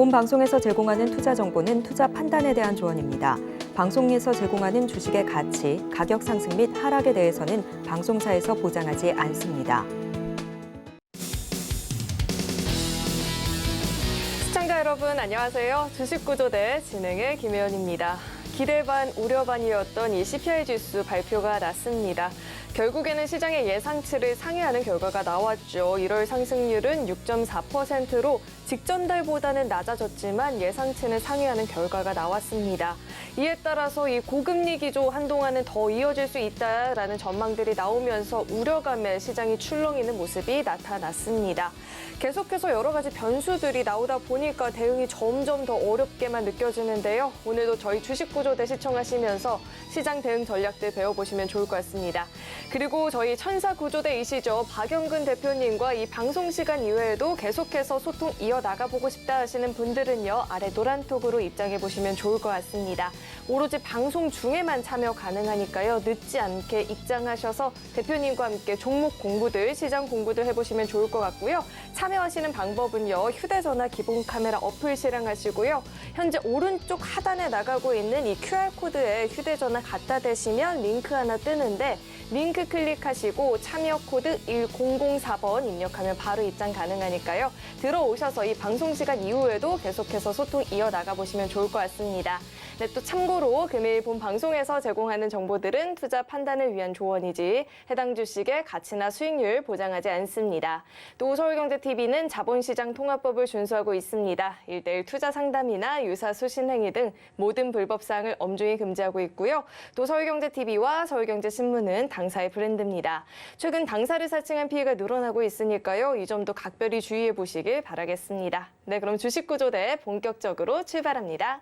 본 방송에서 제공하는 투자 정보는 투자 판단에 대한 조언입니다. 방송에서 제공하는 주식의 가치, 가격 상승 및 하락에 대해서는 방송사에서 보장하지 않습니다. 시청자 여러분 안녕하세요. 주식구조대 진행의 김혜연입니다. 기대 반 우려 반이었던 이 CPI 지수 발표가 났습니다. 결국에는 시장의 예상치를 상회하는 결과가 나왔죠. 1월 상승률은 6.4%로 직전 달보다는 낮아졌지만 예상치는 상회하는 결과가 나왔습니다. 이에 따라서 이 고금리 기조 한동안은 더 이어질 수 있다라는 전망들이 나오면서 우려감에 시장이 출렁이는 모습이 나타났습니다. 계속해서 여러 가지 변수들이 나오다 보니까 대응이 점점 더 어렵게만 느껴지는데요. 오늘도 저희 주식구조대 시청하시면서 시장 대응 전략들 배워보시면 좋을 것 같습니다. 그리고 저희 천사구조대이시죠. 박영근 대표님과 이 방송 시간 이외에도 계속해서 소통 이어나가보고 싶다 하시는 분들은요. 아래 노란톡으로 입장해보시면 좋을 것 같습니다. 오로지 방송 중에만 참여 가능하니까요. 늦지 않게 입장하셔서 대표님과 함께 종목 공부들, 시장 공부들 해보시면 좋을 것 같고요. 참여하시는 방법은요. 휴대전화 기본 카메라 어플 실행하시고요. 현재 오른쪽 하단에 나가고 있는 이 QR코드에 휴대전화 갖다 대시면 링크 하나 뜨는데 링크 클릭하시고 참여 코드 1004번 입력하면 바로 입장 가능하니까요. 들어오셔서 이 방송 시간 이후에도 계속해서 소통 이어나가보시면 좋을 것 같습니다. 네, 또 참고로 금일 본 방송에서 제공하는 정보들은 투자 판단을 위한 조언이지 해당 주식의 가치나 수익률 보장하지 않습니다. 또 서울경제TV는 자본시장 통합법을 준수하고 있습니다. 1:1 투자 상담이나 유사 수신 행위 등 모든 불법 사항을 엄중히 금지하고 있고요. 또 서울경제TV와 서울경제신문은 당사의 브랜드입니다. 최근 당사를 사칭한 피해가 늘어나고 있으니까요. 이 점도 각별히 주의해 보시길 바라겠습니다. 네, 그럼 주식구조대 본격적으로 출발합니다.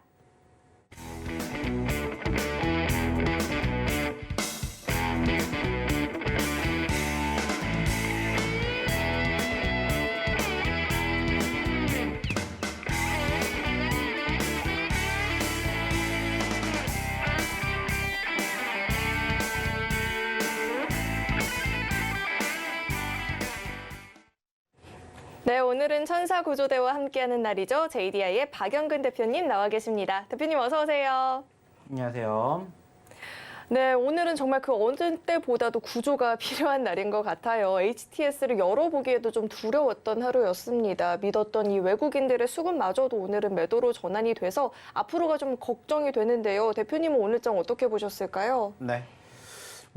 네, 오늘은 천사구조대와 함께하는 날이죠. JDI의 박영근 대표님 나와 계십니다. 대표님 어서 오세요. 안녕하세요. 네, 오늘은 정말 그 어느 때보다도 구조가 필요한 날인 것 같아요. HTS를 열어보기에도 좀 두려웠던 하루였습니다. 믿었던 이 외국인들의 수급마저도 오늘은 매도로 전환이 돼서 앞으로가 좀 걱정이 되는데요. 대표님은 오늘장 어떻게 보셨을까요? 네.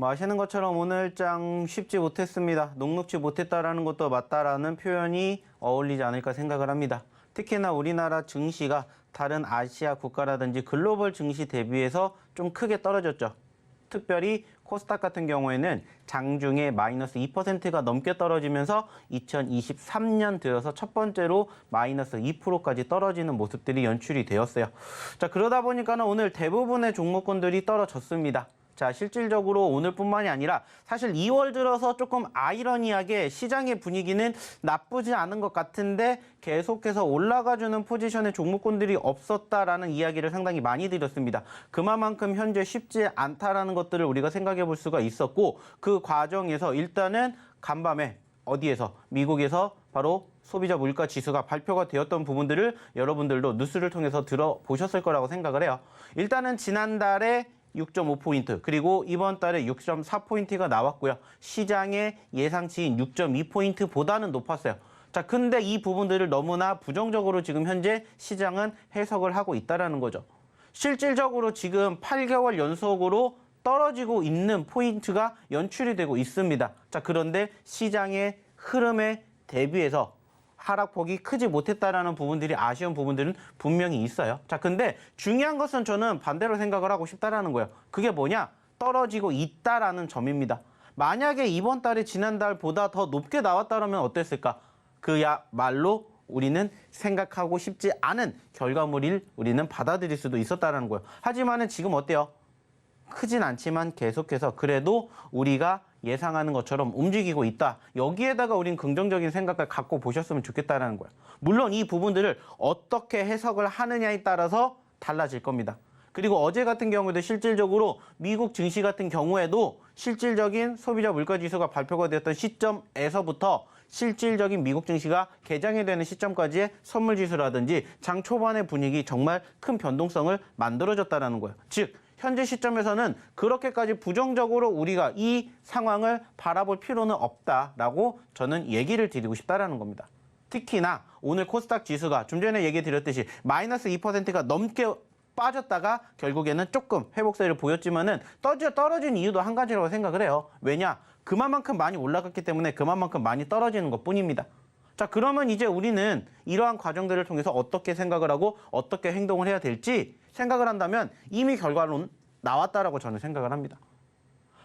아시는 것처럼 오늘장 쉽지 못했습니다. 녹록지 못했다라는 것도 맞다라는 표현이 어울리지 않을까 생각을 합니다. 특히나 우리나라 증시가 다른 아시아 국가라든지 글로벌 증시 대비해서 좀 크게 떨어졌죠. 특별히 코스닥 같은 경우에는 장중에 마이너스 2%가 넘게 떨어지면서 2023년 들어서 첫 번째로 마이너스 2%까지 떨어지는 모습들이 연출이 되었어요. 자, 그러다 보니까는 오늘 대부분의 종목군들이 떨어졌습니다. 자, 실질적으로 오늘뿐만이 아니라 사실 2월 들어서 조금 아이러니하게 시장의 분위기는 나쁘지 않은 것 같은데 계속해서 올라가주는 포지션의 종목군들이 없었다라는 이야기를 상당히 많이 드렸습니다. 그만큼 현재 쉽지 않다라는 것들을 우리가 생각해 볼 수가 있었고 그 과정에서 일단은 간밤에 어디에서 미국에서 바로 소비자 물가 지수가 발표가 되었던 부분들을 여러분들도 뉴스를 통해서 들어보셨을 거라고 생각을 해요. 일단은 지난달에 6.5포인트 그리고 이번 달에 6.4포인트가 나왔고요. 시장의 예상치인 6.2포인트보다는 높았어요. 자, 근데 이 부분들을 너무나 부정적으로 지금 현재 시장은 해석을 하고 있다는 거죠. 실질적으로 지금 8개월 연속으로 떨어지고 있는 포인트가 연출이 되고 있습니다. 자, 그런데 시장의 흐름에 대비해서 하락폭이 크지 못했다라는 부분들이 아쉬운 부분들은 분명히 있어요. 자, 근데 중요한 것은 저는 반대로 생각을 하고 싶다라는 거예요. 그게 뭐냐? 떨어지고 있다라는 점입니다. 만약에 이번 달에 지난달보다 더 높게 나왔다면 어땠을까? 그야말로 우리는 생각하고 싶지 않은 결과물을 우리는 받아들일 수도 있었다는 거예요. 하지만은 지금 어때요? 크진 않지만 계속해서 그래도 우리가 예상하는 것처럼 움직이고 있다. 여기에다가 우린 긍정적인 생각을 갖고 보셨으면 좋겠다는 거예요. 물론 이 부분들을 어떻게 해석을 하느냐에 따라서 달라질 겁니다. 그리고 어제 같은 경우에도 실질적으로 미국 증시 같은 경우에도 실질적인 소비자 물가지수가 발표가 되었던 시점에서부터 실질적인 미국 증시가 개장이 되는 시점까지의 선물 지수라든지 장 초반의 분위기 정말 큰 변동성을 만들어줬다는 거예요. 즉 현재 시점에서는 그렇게까지 부정적으로 우리가 이 상황을 바라볼 필요는 없다라고 저는 얘기를 드리고 싶다라는 겁니다. 특히나 오늘 코스닥 지수가 좀 전에 얘기 드렸듯이 마이너스 2%가 넘게 빠졌다가 결국에는 조금 회복세를 보였지만은 떨어진 이유도 한 가지라고 생각을 해요. 왜냐? 그만큼 많이 올라갔기 때문에 그만큼 많이 떨어지는 것뿐입니다. 자, 그러면 이제 우리는 이러한 과정들을 통해서 어떻게 생각을 하고 어떻게 행동을 해야 될지 생각을 한다면 이미 결과론 나왔다라고 저는 생각을 합니다.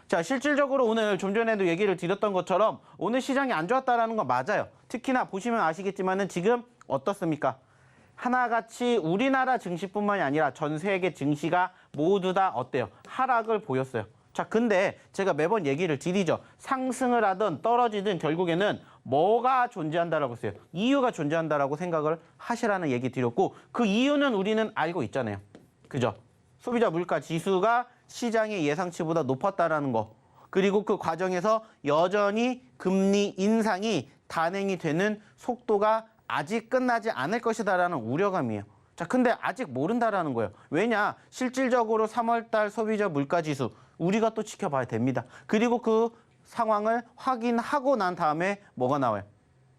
자, 실질적으로 오늘 좀 전에도 얘기를 드렸던 것처럼 오늘 시장이 안 좋았다라는 건 맞아요. 특히나 보시면 아시겠지만은 지금 어떻습니까? 하나같이 우리나라 증시뿐만이 아니라 전 세계 증시가 모두 다 어때요? 하락을 보였어요. 자, 근데 제가 매번 얘기를 드리죠. 상승을 하든 떨어지든 결국에는 뭐가 존재한다라고 했어요. 이유가 존재한다라고 생각을 하시라는 얘기 드렸고 그 이유는 우리는 알고 있잖아요. 그죠? 소비자 물가 지수가 시장의 예상치보다 높았다라는 거. 그리고 그 과정에서 여전히 금리 인상이 단행이 되는 속도가 아직 끝나지 않을 것이다라는 우려감이에요. 자, 근데 아직 모른다라는 거예요. 왜냐? 실질적으로 3월달 소비자 물가 지수 우리가 또 지켜봐야 됩니다. 그리고 그 상황을 확인하고 난 다음에 뭐가 나와요?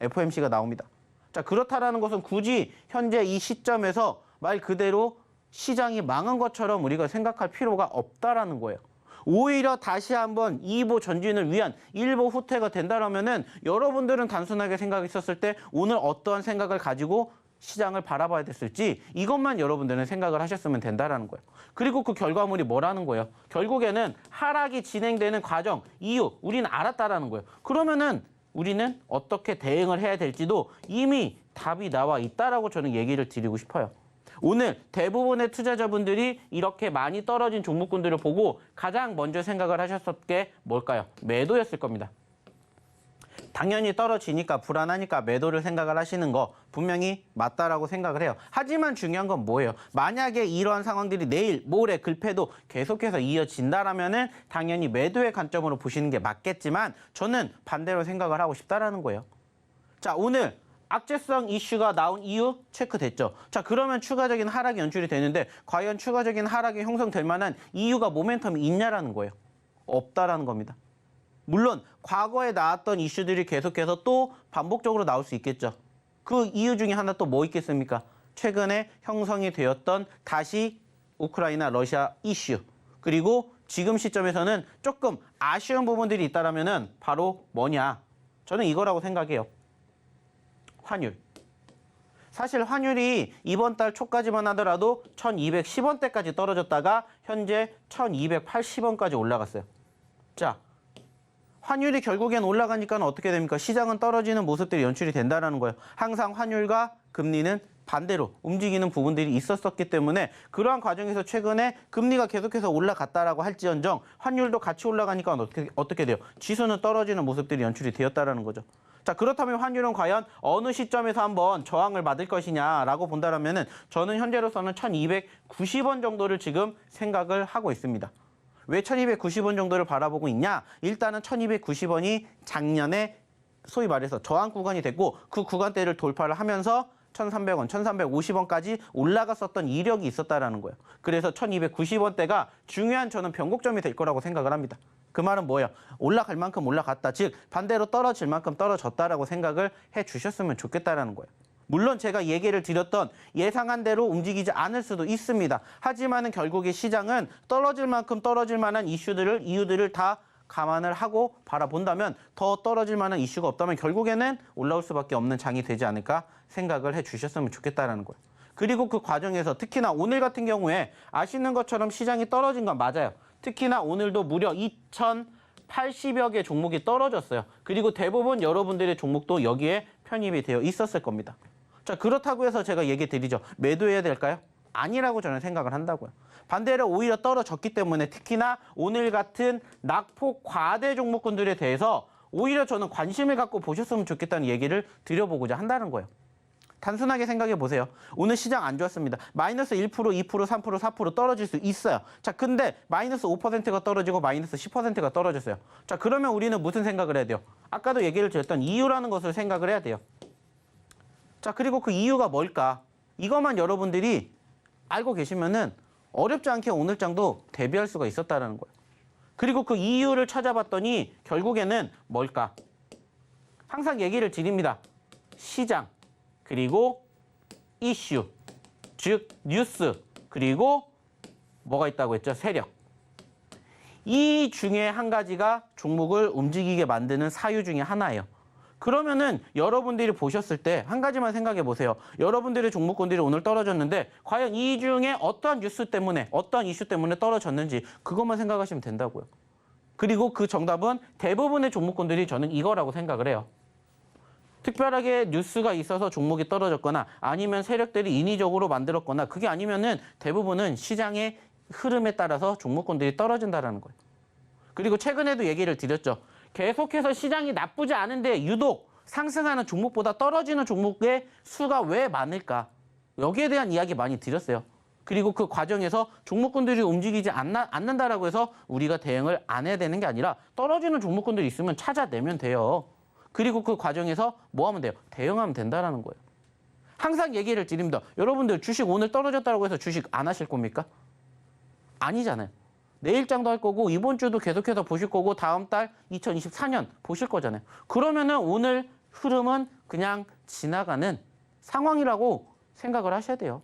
FOMC가 나옵니다. 자, 그렇다라는 것은 굳이 현재 이 시점에서 말 그대로 시장이 망한 것처럼 우리가 생각할 필요가 없다라는 거예요. 오히려 다시 한번 2보 전진을 위한 1보 후퇴가 된다라면은 여러분들은 단순하게 생각했었을 때 오늘 어떠한 생각을 가지고 시장을 바라봐야 됐을지 이것만 여러분들은 생각을 하셨으면 된다라는 거예요. 그리고 그 결과물이 뭐라는 거예요? 결국에는 하락이 진행되는 과정, 이유 우리는 알았다라는 거예요. 그러면은 우리는 어떻게 대응을 해야 될지도 이미 답이 나와 있다라고 저는 얘기를 드리고 싶어요. 오늘 대부분의 투자자분들이 이렇게 많이 떨어진 종목군들을 보고 가장 먼저 생각을 하셨을 게 뭘까요? 매도였을 겁니다. 당연히 떨어지니까 불안하니까 매도를 생각을 하시는 거 분명히 맞다라고 생각을 해요. 하지만 중요한 건 뭐예요? 만약에 이러한 상황들이 내일 모레 글패도 계속해서 이어진다라면은 당연히 매도의 관점으로 보시는 게 맞겠지만 저는 반대로 생각을 하고 싶다라는 거예요. 자, 오늘 악재성 이슈가 나온 이유 체크됐죠. 자, 그러면 추가적인 하락이 연출이 되는데 과연 추가적인 하락이 형성될 만한 이유가 모멘텀이 있냐라는 거예요. 없다라는 겁니다. 물론 과거에 나왔던 이슈들이 계속해서 또 반복적으로 나올 수 있겠죠. 그 이유 중에 하나 또 뭐 있겠습니까? 최근에 형성이 되었던 다시 우크라이나 러시아 이슈 그리고 지금 시점에서는 조금 아쉬운 부분들이 있다라면은 바로 뭐냐? 저는 이거라고 생각해요. 환율. 사실 환율이 이번 달 초까지만 하더라도 1210원대까지 떨어졌다가 현재 1280원까지 올라갔어요. 자, 환율이 결국엔 올라가니까 어떻게 됩니까? 시장은 떨어지는 모습들이 연출이 된다는 거예요. 항상 환율과 금리는 반대로 움직이는 부분들이 있었기 때문에 그러한 과정에서 최근에 금리가 계속해서 올라갔다라고 할지언정 환율도 같이 올라가니까 어떻게 돼요? 지수는 떨어지는 모습들이 연출이 되었다라는 거죠. 자, 그렇다면 환율은 과연 어느 시점에서 한번 저항을 받을 것이냐라고 본다면은 저는 현재로서는 1290원 정도를 지금 생각을 하고 있습니다. 왜 1290원 정도를 바라보고 있냐? 일단은 1290원이 작년에 소위 말해서 저항 구간이 됐고 그 구간대를 돌파를 하면서 1300원, 1350원까지 올라갔었던 이력이 있었다라는 거예요. 그래서 1290원대가 중요한 저는 변곡점이 될 거라고 생각을 합니다. 그 말은 뭐예요? 올라갈 만큼 올라갔다. 즉 반대로 떨어질 만큼 떨어졌다라고 생각을 해주셨으면 좋겠다라는 거예요. 물론 제가 얘기를 드렸던 예상한 대로 움직이지 않을 수도 있습니다. 하지만은 결국에 시장은 떨어질 만큼 떨어질 만한 이유들을 다 감안을 하고 바라본다면 더 떨어질 만한 이슈가 없다면 결국에는 올라올 수밖에 없는 장이 되지 않을까 생각을 해주셨으면 좋겠다라는 거예요. 그리고 그 과정에서 특히나 오늘 같은 경우에 아시는 것처럼 시장이 떨어진 건 맞아요. 특히나 오늘도 무려 2080여 개 종목이 떨어졌어요. 그리고 대부분 여러분들의 종목도 여기에 편입이 되어 있었을 겁니다. 자, 그렇다고 해서 제가 얘기 드리죠. 매도해야 될까요? 아니라고 저는 생각을 한다고요. 반대로 오히려 떨어졌기 때문에 특히나 오늘 같은 낙폭 과대 종목군들에 대해서 오히려 저는 관심을 갖고 보셨으면 좋겠다는 얘기를 드려보고자 한다는 거예요. 단순하게 생각해 보세요. 오늘 시장 안 좋았습니다. 마이너스 1%, 2%, 3%, 4% 떨어질 수 있어요. 자, 근데 마이너스 5%가 떨어지고 마이너스 10%가 떨어졌어요. 자, 그러면 우리는 무슨 생각을 해야 돼요? 아까도 얘기를 드렸던 이유라는 것을 생각을 해야 돼요. 자, 그리고 그 이유가 뭘까? 이것만 여러분들이 알고 계시면은 어렵지 않게 오늘장도 대비할 수가 있었다는 거예요. 그리고 그 이유를 찾아봤더니 결국에는 뭘까? 항상 얘기를 드립니다. 시장, 그리고 이슈, 즉 뉴스, 그리고 뭐가 있다고 했죠? 세력. 이 중에 한 가지가 종목을 움직이게 만드는 사유 중에 하나예요. 그러면은 여러분들이 보셨을 때 한 가지만 생각해 보세요. 여러분들의 종목군들이 오늘 떨어졌는데 과연 이 중에 어떠한 뉴스 때문에, 어떠한 이슈 때문에 떨어졌는지 그것만 생각하시면 된다고요. 그리고 그 정답은 대부분의 종목군들이 저는 이거라고 생각을 해요. 특별하게 뉴스가 있어서 종목이 떨어졌거나 아니면 세력들이 인위적으로 만들었거나 그게 아니면은 대부분은 시장의 흐름에 따라서 종목군들이 떨어진다는 거예요. 그리고 최근에도 얘기를 드렸죠. 계속해서 시장이 나쁘지 않은데 유독 상승하는 종목보다 떨어지는 종목의 수가 왜 많을까? 여기에 대한 이야기 많이 드렸어요. 그리고 그 과정에서 종목군들이 움직이지 않는다라고 해서 우리가 대응을 안 해야 되는 게 아니라 떨어지는 종목군들이 있으면 찾아내면 돼요. 그리고 그 과정에서 뭐 하면 돼요? 대응하면 된다는 거예요. 항상 얘기를 드립니다. 여러분들 주식 오늘 떨어졌다고 해서 주식 안 하실 겁니까? 아니잖아요. 내일장도 할 거고 이번 주도 계속해서 보실 거고 다음 달 2024년 보실 거잖아요. 그러면은 오늘 흐름은 그냥 지나가는 상황이라고 생각을 하셔야 돼요.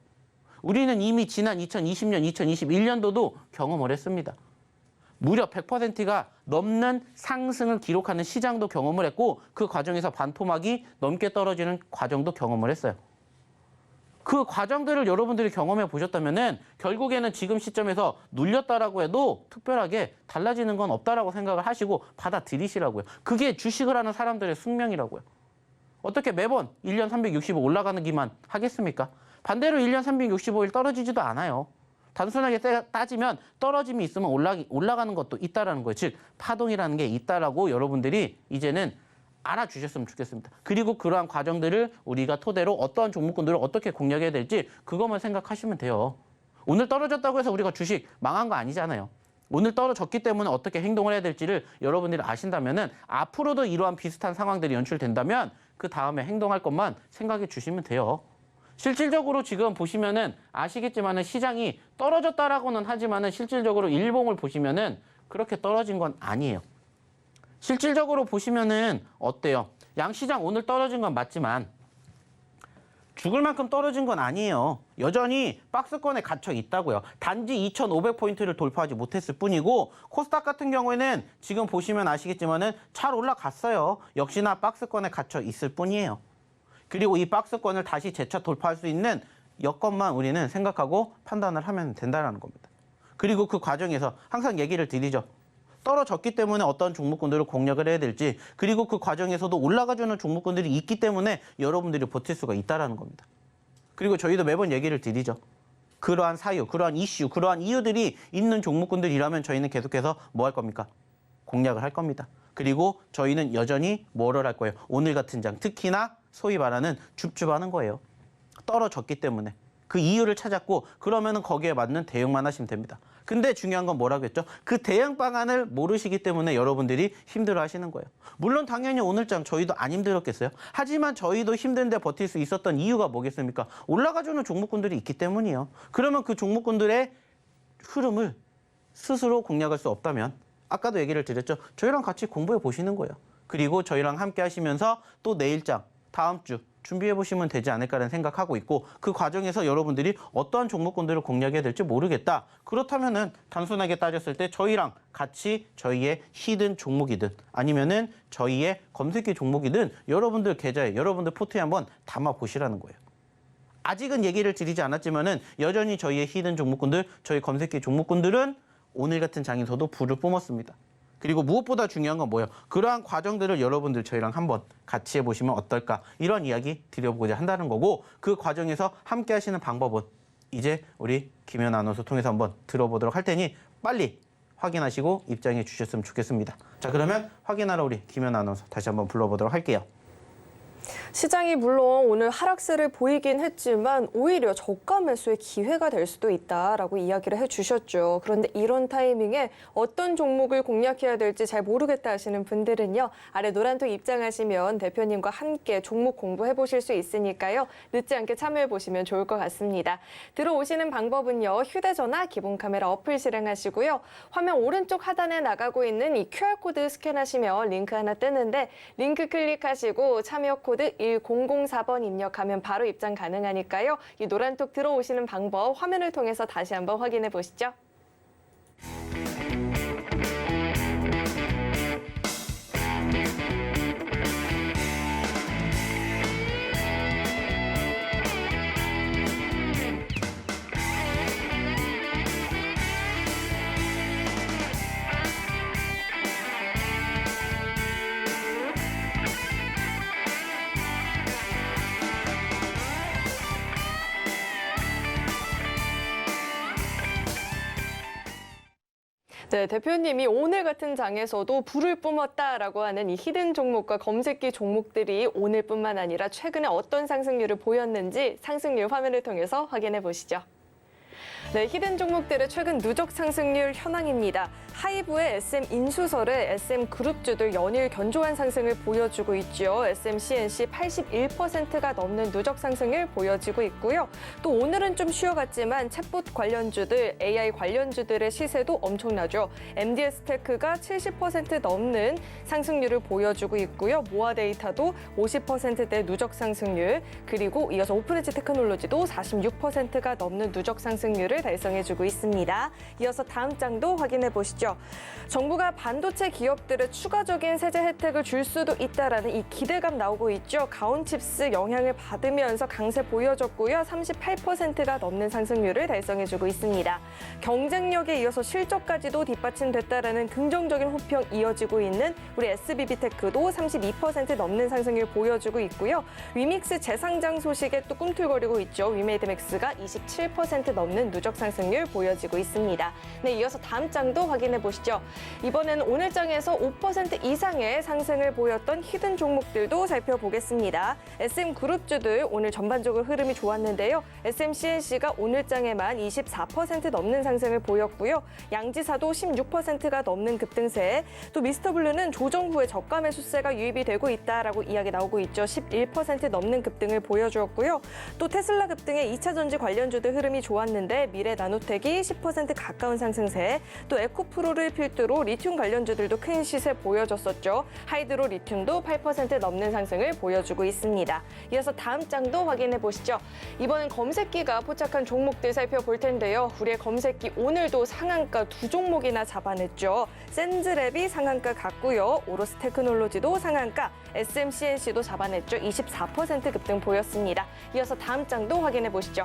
우리는 이미 지난 2020년, 2021년도도 경험을 했습니다. 무려 100%가 넘는 상승을 기록하는 시장도 경험을 했고 그 과정에서 반토막이 넘게 떨어지는 과정도 경험을 했어요. 그 과정들을 여러분들이 경험해 보셨다면은 결국에는 지금 시점에서 눌렸다라고 해도 특별하게 달라지는 건 없다라고 생각을 하시고 받아들이시라고요. 그게 주식을 하는 사람들의 숙명이라고요. 어떻게 매번 1년 365 올라가는 기만 하겠습니까? 반대로 1년 365일 떨어지지도 않아요. 단순하게 따지면 떨어짐이 있으면 올라가는 것도 있다라는 거예요. 즉 파동이라는 게 있다라고 여러분들이 이제는 알아주셨으면 좋겠습니다. 그리고 그러한 과정들을 우리가 토대로 어떠한 종목군들을 어떻게 공략해야 될지 그것만 생각하시면 돼요. 오늘 떨어졌다고 해서 우리가 주식 망한 거 아니잖아요. 오늘 떨어졌기 때문에 어떻게 행동을 해야 될지를 여러분들이 아신다면은 앞으로도 이러한 비슷한 상황들이 연출된다면 그 다음에 행동할 것만 생각해 주시면 돼요. 실질적으로 지금 보시면은 아시겠지만은 시장이 떨어졌다라고는 하지만은 실질적으로 일봉을 보시면은 그렇게 떨어진 건 아니에요. 실질적으로 보시면은 어때요? 양시장 오늘 떨어진 건 맞지만 죽을 만큼 떨어진 건 아니에요. 여전히 박스권에 갇혀 있다고요. 단지 2,500포인트를 돌파하지 못했을 뿐이고 코스닥 같은 경우에는 지금 보시면 아시겠지만은 잘 올라갔어요. 역시나 박스권에 갇혀 있을 뿐이에요. 그리고 이 박스권을 다시 재차 돌파할 수 있는 여건만 우리는 생각하고 판단을 하면 된다는 겁니다. 그리고 그 과정에서 항상 얘기를 드리죠. 떨어졌기 때문에 어떤 종목군들을 공략을 해야 될지 그리고 그 과정에서도 올라가주는 종목군들이 있기 때문에 여러분들이 버틸 수가 있다는 겁니다. 그리고 저희도 매번 얘기를 드리죠. 그러한 사유, 그러한 이슈, 그러한 이유들이 있는 종목군들이라면 저희는 계속해서 뭐 할 겁니까? 공략을 할 겁니다. 그리고 저희는 여전히 뭐를 할 거예요? 오늘 같은 장, 특히나 소위 말하는 줍줍하는 거예요. 떨어졌기 때문에. 그 이유를 찾았고 그러면은 거기에 맞는 대응만 하시면 됩니다. 근데 중요한 건 뭐라고 했죠? 그 대응 방안을 모르시기 때문에 여러분들이 힘들어 하시는 거예요. 물론 당연히 오늘장 저희도 안 힘들었겠어요. 하지만 저희도 힘든데 버틸 수 있었던 이유가 뭐겠습니까? 올라가주는 종목군들이 있기 때문이에요. 그러면 그 종목군들의 흐름을 스스로 공략할 수 없다면 아까도 얘기를 드렸죠. 저희랑 같이 공부해 보시는 거예요. 그리고 저희랑 함께 하시면서 또 내일장, 다음 주 준비해 보시면 되지 않을까라는 생각하고 있고 그 과정에서 여러분들이 어떠한 종목군들을 공략해야 될지 모르겠다. 그렇다면은 단순하게 따졌을 때 저희랑 같이 저희의 히든 종목이든 아니면은 저희의 검색기 종목이든 여러분들 계좌에 여러분들 포트에 한번 담아 보시라는 거예요. 아직은 얘기를 드리지 않았지만은 여전히 저희의 히든 종목군들, 저희 검색기 종목군들은 오늘 같은 장에서도 불을 뿜었습니다. 그리고 무엇보다 중요한 건 뭐예요? 그러한 과정들을 여러분들 저희랑 한번 같이 해보시면 어떨까? 이런 이야기 드려보고자 한다는 거고 그 과정에서 함께 하시는 방법은 이제 우리 김연 아나운서 통해서 한번 들어보도록 할 테니 빨리 확인하시고 입장해 주셨으면 좋겠습니다. 자, 그러면 확인하러 우리 김연 아나운서 다시 한번 불러보도록 할게요. 시장이 물론 오늘 하락세를 보이긴 했지만 오히려 저가 매수의 기회가 될 수도 있다라고 이야기를 해주셨죠. 그런데 이런 타이밍에 어떤 종목을 공략해야 될지 잘 모르겠다 하시는 분들은요. 아래 노란톡 입장하시면 대표님과 함께 종목 공부해 보실 수 있으니까요. 늦지 않게 참여해 보시면 좋을 것 같습니다. 들어오시는 방법은요. 휴대전화 기본 카메라 어플 실행하시고요. 화면 오른쪽 하단에 나가고 있는 이 QR코드 스캔하시면 링크 하나 뜨는데 링크 클릭하시고 참여 코드 1004번 입력하면 바로 입장 가능하니까요. 이 노란톡 들어오시는 방법 화면을 통해서 다시 한번 확인해 보시죠. 네, 대표님이 오늘 같은 장에서도 불을 뿜었다라고 하는 이 히든 종목과 검색기 종목들이 오늘뿐만 아니라 최근에 어떤 상승률을 보였는지 상승률 화면을 통해서 확인해 보시죠. 네, 히든 종목들의 최근 누적 상승률 현황입니다. 하이브의 SM 인수설에 SM그룹주들 연일 견조한 상승을 보여주고 있죠. SMCNC 81%가 넘는 누적 상승을 보여지고 있고요. 또 오늘은 좀 쉬어갔지만 챗봇 관련주들, AI 관련주들의 시세도 엄청나죠. MDS테크가 70% 넘는 상승률을 보여주고 있고요. 모아데이터도 50%대 누적 상승률, 그리고 이어서 오픈엣지 테크놀로지도 46%가 넘는 누적 상승률을 달성해주고 있습니다. 이어서 다음 장도 확인해 보시죠. 정부가 반도체 기업들의 추가적인 세제 혜택을 줄 수도 있다라는 이 기대감 나오고 있죠. 가온칩스 영향을 받으면서 강세 보여줬고요. 38%가 넘는 상승률을 달성해주고 있습니다. 경쟁력에 이어서 실적까지도 뒷받침됐다라는 긍정적인 호평 이어지고 있는 우리 SBB테크도 32% 넘는 상승률 보여주고 있고요. 위믹스 재상장 소식에 또 꿈틀거리고 있죠. 위메이드맥스가 27% 넘는 누적 상승률 보여지고 있습니다. 네, 이어서 다음 장도 확인해 보시죠. 이번에는 오늘 장에서 5% 이상의 상승을 보였던 히든 종목들도 살펴보겠습니다. SM그룹주들 오늘 전반적으로 흐름이 좋았는데요. SMCNC가 오늘 장에만 24% 넘는 상승을 보였고요. 양지사도 16%가 넘는 급등세, 또 미스터블루는 조정 후에 저가 매수세가 유입이 되고 있다라고 이야기 나오고 있죠. 11% 넘는 급등을 보여주었고요. 또 테슬라 급등의 2차 전지 관련주들 흐름이 좋았는데 미래나노텍이 10% 가까운 상승세, 또 에코프로를 필두로 리튬 관련주들도 큰 시세 보여줬었죠. 하이드로 리튬도 8% 넘는 상승을 보여주고 있습니다. 이어서 다음 장도 확인해 보시죠. 이번엔 검색기가 포착한 종목들 살펴볼 텐데요. 우리의 검색기 오늘도 상한가 두 종목이나 잡아냈죠. 센즈랩이 상한가 갔고요. 오로스 테크놀로지도 상한가, SMCNC도 잡아냈죠. 24% 급등 보였습니다. 이어서 다음 장도 확인해 보시죠.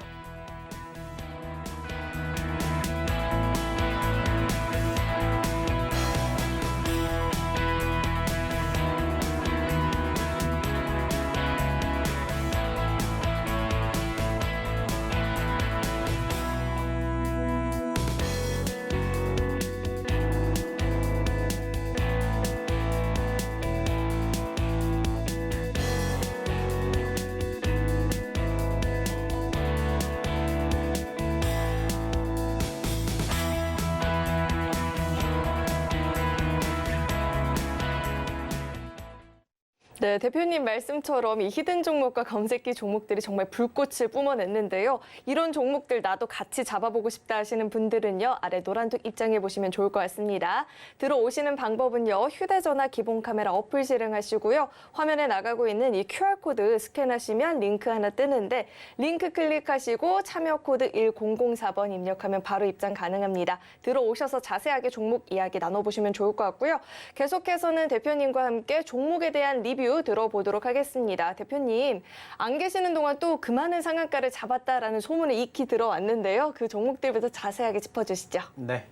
네, 대표님 말씀처럼 이 히든 종목과 검색기 종목들이 정말 불꽃을 뿜어냈는데요. 이런 종목들 나도 같이 잡아보고 싶다 하시는 분들은요. 아래 노란톡 입장해 보시면 좋을 것 같습니다. 들어오시는 방법은요. 휴대전화 기본 카메라 어플 실행하시고요. 화면에 나가고 있는 이 QR코드 스캔하시면 링크 하나 뜨는데 링크 클릭하시고 참여 코드 1004번 입력하면 바로 입장 가능합니다. 들어오셔서 자세하게 종목 이야기 나눠보시면 좋을 것 같고요. 계속해서는 대표님과 함께 종목에 대한 리뷰 들어보도록 하겠습니다. 대표님, 안 계시는 동안 또 그 많은 상한가를 잡았다라는 소문이 익히 들어왔는데요. 그 종목들부터 자세하게 짚어주시죠. 네.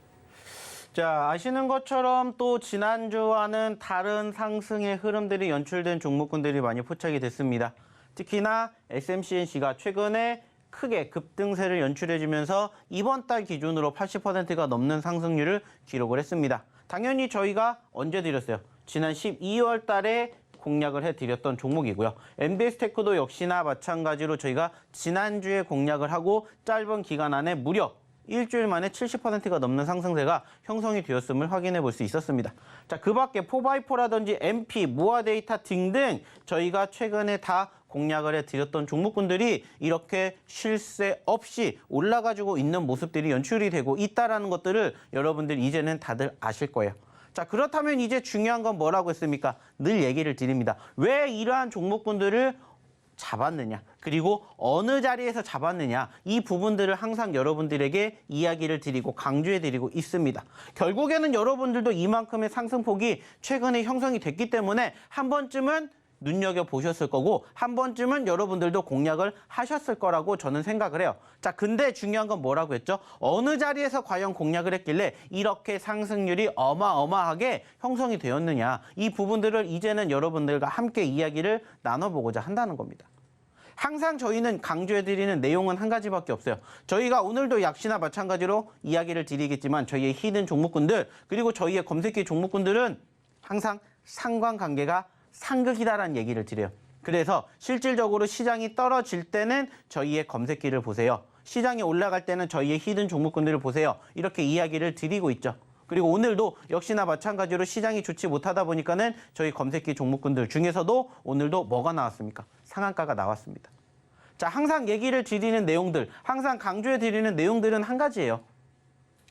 자, 아시는 것처럼 또 지난주와는 다른 상승의 흐름들이 연출된 종목군들이 많이 포착이 됐습니다. 특히나 SMCNC가 최근에 크게 급등세를 연출해주면서 이번 달 기준으로 80%가 넘는 상승률을 기록을 했습니다. 당연히 저희가 언제 드렸어요? 지난 12월 달에 공략을 해드렸던 종목이고요. MBS테크도 역시나 마찬가지로 저희가 지난주에 공략을 하고 짧은 기간 안에 무려 일주일 만에 70%가 넘는 상승세가 형성이 되었음을 확인해 볼 수 있었습니다. 자, 그 밖에 4x4라든지 MP, 무화데이터 등등 저희가 최근에 다 공략을 해드렸던 종목군들이 이렇게 쉴 새 없이 올라가지고 있는 모습들이 연출이 되고 있다는 것들을 여러분들 이제는 다들 아실 거예요. 자, 그렇다면 이제 중요한 건 뭐라고 했습니까? 늘 얘기를 드립니다. 왜 이러한 종목군들을 잡았느냐, 그리고 어느 자리에서 잡았느냐, 이 부분들을 항상 여러분들에게 이야기를 드리고 강조해 드리고 있습니다. 결국에는 여러분들도 이만큼의 상승폭이 최근에 형성이 됐기 때문에 한 번쯤은 눈여겨보셨을 거고 한 번쯤은 여러분들도 공략을 하셨을 거라고 저는 생각을 해요. 자, 근데 중요한 건 뭐라고 했죠? 어느 자리에서 과연 공략을 했길래 이렇게 상승률이 어마어마하게 형성이 되었느냐, 이 부분들을 이제는 여러분들과 함께 이야기를 나눠보고자 한다는 겁니다. 항상 저희는 강조해드리는 내용은 한 가지밖에 없어요. 저희가 오늘도 역시나 마찬가지로 이야기를 드리겠지만 저희의 히든 종목군들, 그리고 저희의 검색기 종목군들은 항상 상관관계가 상극이다라는 얘기를 드려요. 그래서 실질적으로 시장이 떨어질 때는 저희의 검색기를 보세요. 시장이 올라갈 때는 저희의 히든 종목군들을 보세요. 이렇게 이야기를 드리고 있죠. 그리고 오늘도 역시나 마찬가지로 시장이 좋지 못하다 보니까는 저희 검색기 종목군들 중에서도 오늘도 뭐가 나왔습니까? 상한가가 나왔습니다. 자, 항상 얘기를 드리는 내용들, 항상 강조해 드리는 내용들은 한 가지예요.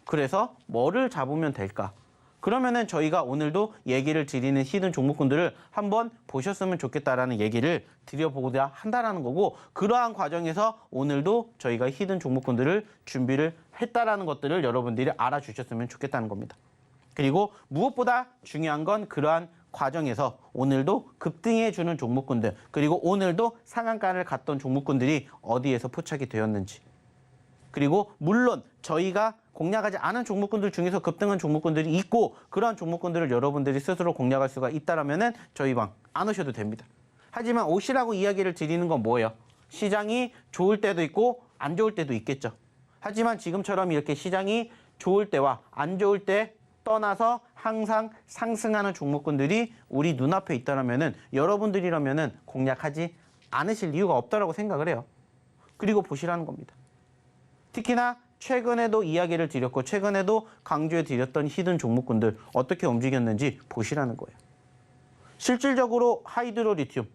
그래서 뭐를 잡으면 될까? 그러면은 저희가 오늘도 얘기를 드리는 히든 종목군들을 한번 보셨으면 좋겠다라는 얘기를 드려보고자 한다라는 거고, 그러한 과정에서 오늘도 저희가 히든 종목군들을 준비를 했다라는 것들을 여러분들이 알아주셨으면 좋겠다는 겁니다. 그리고 무엇보다 중요한 건 그러한 과정에서 오늘도 급등해주는 종목군들, 그리고 오늘도 상한가를 갔던 종목군들이 어디에서 포착이 되었는지, 그리고 물론 저희가 공략하지 않은 종목군들 중에서 급등한 종목군들이 있고 그러한 종목군들을 여러분들이 스스로 공략할 수가 있다라면은 저희 방 안 오셔도 됩니다. 하지만 오시라고 이야기를 드리는 건 뭐예요? 시장이 좋을 때도 있고 안 좋을 때도 있겠죠. 하지만 지금처럼 이렇게 시장이 좋을 때와 안 좋을 때 떠나서 항상 상승하는 종목군들이 우리 눈앞에 있다라면은 여러분들이라면은 공략하지 않으실 이유가 없다라고 생각을 해요. 그리고 보시라는 겁니다. 특히나 최근에도 이야기를 드렸고 최근에도 강조해 드렸던 히든 종목군들 어떻게 움직였는지 보시라는 거예요. 실질적으로 하이드로 리튬,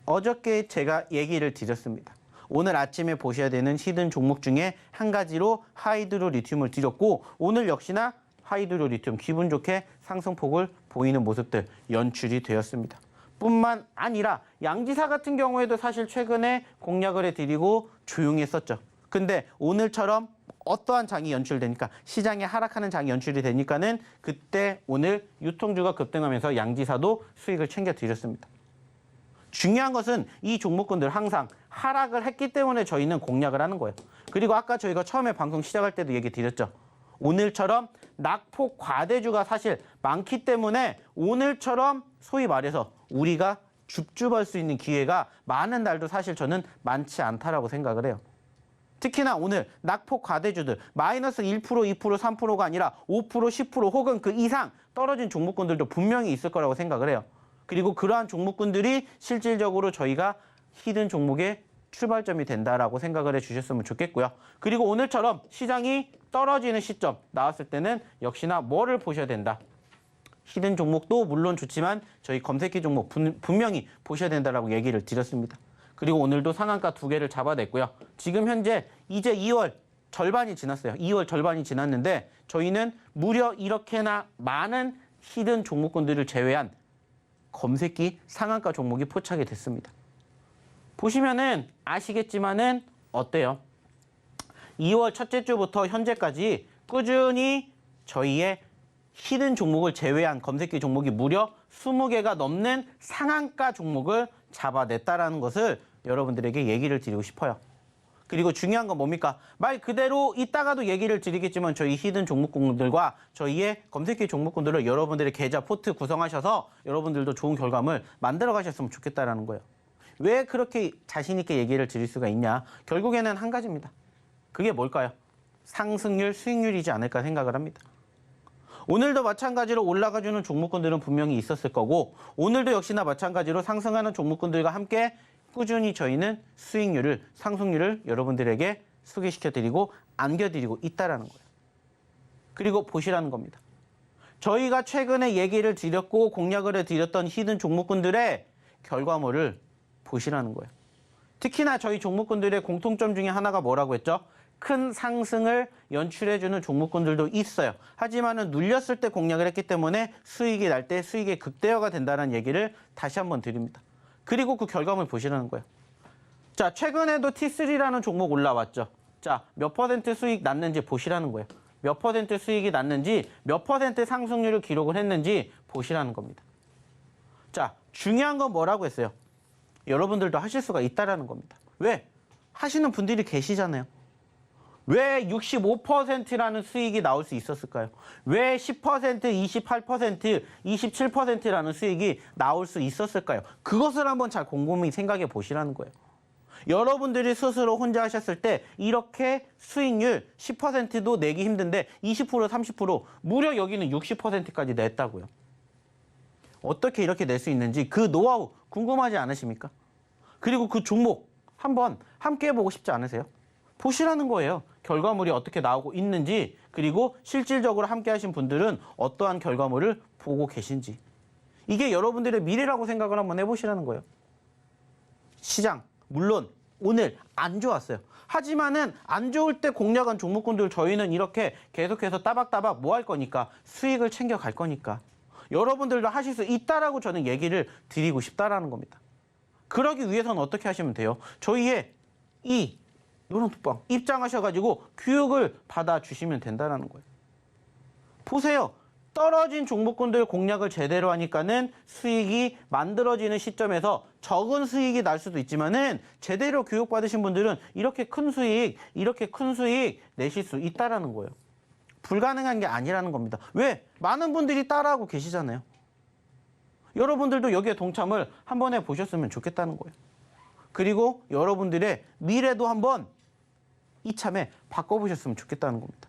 어저께 제가 얘기를 드렸습니다. 오늘 아침에 보셔야 되는 히든 종목 중에 한 가지로 하이드로 리튬을 드렸고, 오늘 역시나 하이드로 리튬 기분 좋게 상승폭을 보이는 모습들 연출이 되었습니다. 뿐만 아니라 양지사 같은 경우에도 사실 최근에 공략을 해드리고 조용했었죠. 근데 오늘처럼 어떠한 장이 연출되니까, 시장에 하락하는 장이 연출이 되니까는 그때 오늘 유통주가 급등하면서 양지사도 수익을 챙겨 드렸습니다. 중요한 것은 이 종목군들 항상 하락을 했기 때문에 저희는 공략을 하는 거예요. 그리고 아까 저희가 처음에 방송 시작할 때도 얘기 드렸죠. 오늘처럼 낙폭 과대주가 사실 많기 때문에 오늘처럼 소위 말해서 우리가 줍줍할 수 있는 기회가 많은 날도 사실 저는 많지 않다라고 생각을 해요. 특히나 오늘 낙폭 과대주들 마이너스 1%, 2%, 3%가 아니라 5%, 10% 혹은 그 이상 떨어진 종목군들도 분명히 있을 거라고 생각을 해요. 그리고 그러한 종목군들이 실질적으로 저희가 히든 종목의 출발점이 된다라고 생각을 해주셨으면 좋겠고요. 그리고 오늘처럼 시장이 떨어지는 시점 나왔을 때는 역시나 뭐를 보셔야 된다. 히든 종목도 물론 좋지만 저희 검색기 종목 분명히 보셔야 된다라고 얘기를 드렸습니다. 그리고 오늘도 상한가 2개를 잡아냈고요. 지금 현재 이제 2월 절반이 지났어요. 2월 절반이 지났는데 저희는 무려 이렇게나 많은 히든 종목군들을 제외한 검색기 상한가 종목이 포착이 됐습니다. 보시면은 아시겠지만은 어때요? 2월 첫째 주부터 현재까지 꾸준히 저희의 히든 종목을 제외한 검색기 종목이 무려 20개가 넘는 상한가 종목을 잡아냈다라는 것을 여러분들에게 얘기를 드리고 싶어요. 그리고 중요한 건 뭡니까? 말 그대로 이따가도 얘기를 드리겠지만 저희 히든 종목군들과 저희의 검색기 종목군들을 여러분들의 계좌 포트 구성하셔서 여러분들도 좋은 결과물 만들어 가셨으면 좋겠다라는 거예요. 왜 그렇게 자신 있게 얘기를 드릴 수가 있냐? 결국에는 한 가지입니다. 그게 뭘까요? 상승률, 수익률이지 않을까 생각을 합니다. 오늘도 마찬가지로 올라가주는 종목군들은 분명히 있었을 거고 오늘도 역시나 마찬가지로 상승하는 종목군들과 함께 꾸준히 저희는 수익률을, 상승률을 여러분들에게 소개시켜드리고 안겨드리고 있다는 거예요. 그리고 보시라는 겁니다. 저희가 최근에 얘기를 드렸고 공략을 해드렸던 히든 종목군들의 결과물을 보시라는 거예요. 특히나 저희 종목군들의 공통점 중에 하나가 뭐라고 했죠? 큰 상승을 연출해주는 종목군들도 있어요. 하지만은 눌렸을 때 공략을 했기 때문에 수익이 날 때 수익의 극대화가 된다는 얘기를 다시 한번 드립니다. 그리고 그 결과물 보시라는 거예요. 자, 최근에도 T3라는 종목 올라왔죠. 자, 몇 퍼센트 수익 났는지 보시라는 거예요. 몇 퍼센트 수익이 났는지, 몇 퍼센트 상승률을 기록을 했는지 보시라는 겁니다. 자, 중요한 건 뭐라고 했어요? 여러분들도 하실 수가 있다라는 겁니다. 왜? 하시는 분들이 계시잖아요. 왜 65%라는 수익이 나올 수 있었을까요? 왜 10%, 28%, 27%라는 수익이 나올 수 있었을까요? 그것을 한번 잘 곰곰이 생각해 보시라는 거예요. 여러분들이 스스로 혼자 하셨을 때 이렇게 수익률 10%도 내기 힘든데 20%, 30%, 무려 여기는 60%까지 냈다고요. 어떻게 이렇게 낼 수 있는지 그 노하우 궁금하지 않으십니까? 그리고 그 종목 한번 함께 해보고 싶지 않으세요? 보시라는 거예요. 결과물이 어떻게 나오고 있는지, 그리고 실질적으로 함께 하신 분들은 어떠한 결과물을 보고 계신지. 이게 여러분들의 미래라고 생각을 한번 해보시라는 거예요. 시장, 물론 오늘 안 좋았어요. 하지만은 안 좋을 때 공략한 종목군들 저희는 이렇게 계속해서 따박따박 뭐 할 거니까 수익을 챙겨갈 거니까 여러분들도 하실 수 있다라고 저는 얘기를 드리고 싶다라는 겁니다. 그러기 위해서는 어떻게 하시면 돼요? 저희의 이 노란톡방 입장하셔가지고 교육을 받아주시면 된다는 거예요. 보세요. 떨어진 종목군들 공략을 제대로 하니까는 수익이 만들어지는 시점에서 적은 수익이 날 수도 있지만은 제대로 교육받으신 분들은 이렇게 큰 수익 내실 수 있다라는 거예요. 불가능한 게 아니라는 겁니다. 왜? 많은 분들이 따라하고 계시잖아요. 여러분들도 여기에 동참을 한번 해보셨으면 좋겠다는 거예요. 그리고 여러분들의 미래도 한번 이참에 바꿔보셨으면 좋겠다는 겁니다.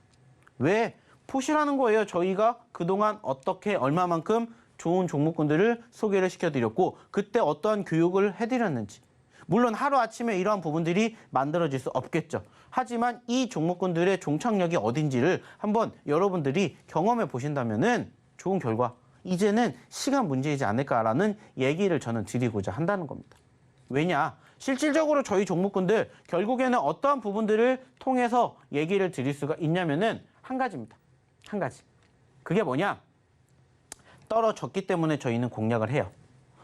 왜? 보시라는 거예요. 저희가 그동안 어떻게 얼마만큼 좋은 종목군들을 소개를 시켜드렸고 그때 어떠한 교육을 해드렸는지. 물론 하루아침에 이러한 부분들이 만들어질 수 없겠죠. 하지만 이 종목군들의 종착역이 어딘지를 한번 여러분들이 경험해 보신다면은 좋은 결과, 이제는 시간 문제이지 않을까라는 얘기를 저는 드리고자 한다는 겁니다. 왜냐? 실질적으로 저희 종목군들 결국에는 어떠한 부분들을 통해서 얘기를 드릴 수가 있냐면은 한 가지입니다. 한 가지. 그게 뭐냐? 떨어졌기 때문에 저희는 공략을 해요.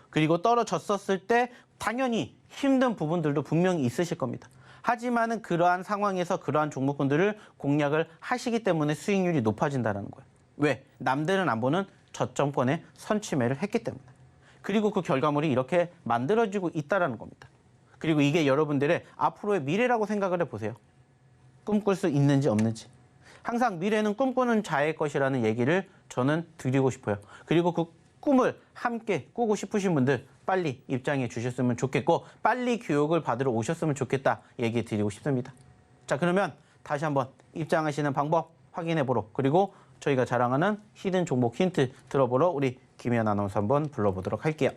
그리고 떨어졌었을 때 당연히 힘든 부분들도 분명히 있으실 겁니다. 하지만은 그러한 상황에서 그러한 종목군들을 공략을 하시기 때문에 수익률이 높아진다는 거예요. 왜? 남들은 안 보는 저점권에 선취매를 했기 때문에. 그리고 그 결과물이 이렇게 만들어지고 있다는 겁니다. 그리고 이게 여러분들의 앞으로의 미래라고 생각을 해보세요. 꿈꿀 수 있는지 없는지. 항상 미래는 꿈꾸는 자의 것이라는 얘기를 저는 드리고 싶어요. 그리고 그 꿈을 함께 꾸고 싶으신 분들 빨리 입장해 주셨으면 좋겠고 빨리 교육을 받으러 오셨으면 좋겠다 얘기 드리고 싶습니다. 자, 그러면 다시 한번 입장하시는 방법 확인해 보러, 그리고 저희가 자랑하는 히든 종목 힌트 들어보러 우리 김혜연 아나운서 한번 불러보도록 할게요.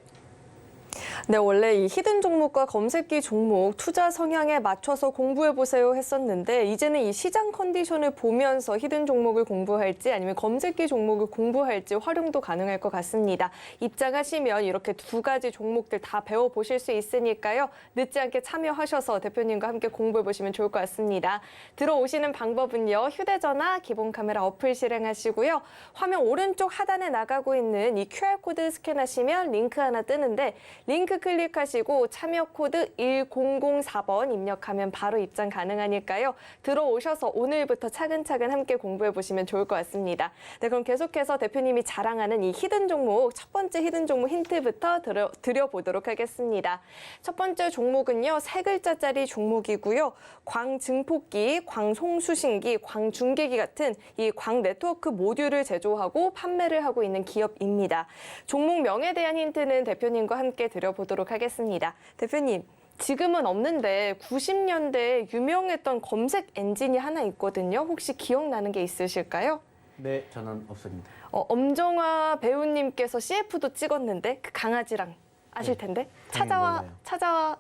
네, 원래 이 히든 종목과 검색기 종목 투자 성향에 맞춰서 공부해보세요 했었는데 이제는 이 시장 컨디션을 보면서 히든 종목을 공부할지 아니면 검색기 종목을 공부할지 활용도 가능할 것 같습니다. 입장하시면 이렇게 두 가지 종목들 다 배워보실 수 있으니까요. 늦지 않게 참여하셔서 대표님과 함께 공부해보시면 좋을 것 같습니다. 들어오시는 방법은요. 휴대전화, 기본 카메라 어플 실행하시고요. 화면 오른쪽 하단에 나가고 있는 이 QR코드 스캔하시면 링크 하나 뜨는데 링크 클릭하시고 참여 코드 1004번 입력하면 바로 입장 가능하니까요. 들어오셔서 오늘부터 차근차근 함께 공부해보시면 좋을 것 같습니다. 네, 그럼 계속해서 대표님이 자랑하는 이 히든 종목, 첫 번째 히든 종목 힌트부터 드려보도록 하겠습니다. 첫 번째 종목은요. 세 글자짜리 종목이고요. 광증폭기, 광송수신기, 광중계기 같은 이 광 네트워크 모듈을 제조하고 판매를 하고 있는 기업입니다. 종목 명에 대한 힌트는 대표님과 함께 드려보도록 하겠습니다. 대표님, 지금은 없는데 90년대에 유명했던 검색 엔진이 하나 있거든요. 혹시 기억나는 게 있으실까요? 네, 저는 없습니다. 엄정화 배우님께서 CF도 찍었는데 그 강아지랑 아실 텐데 몰라요. 찾아와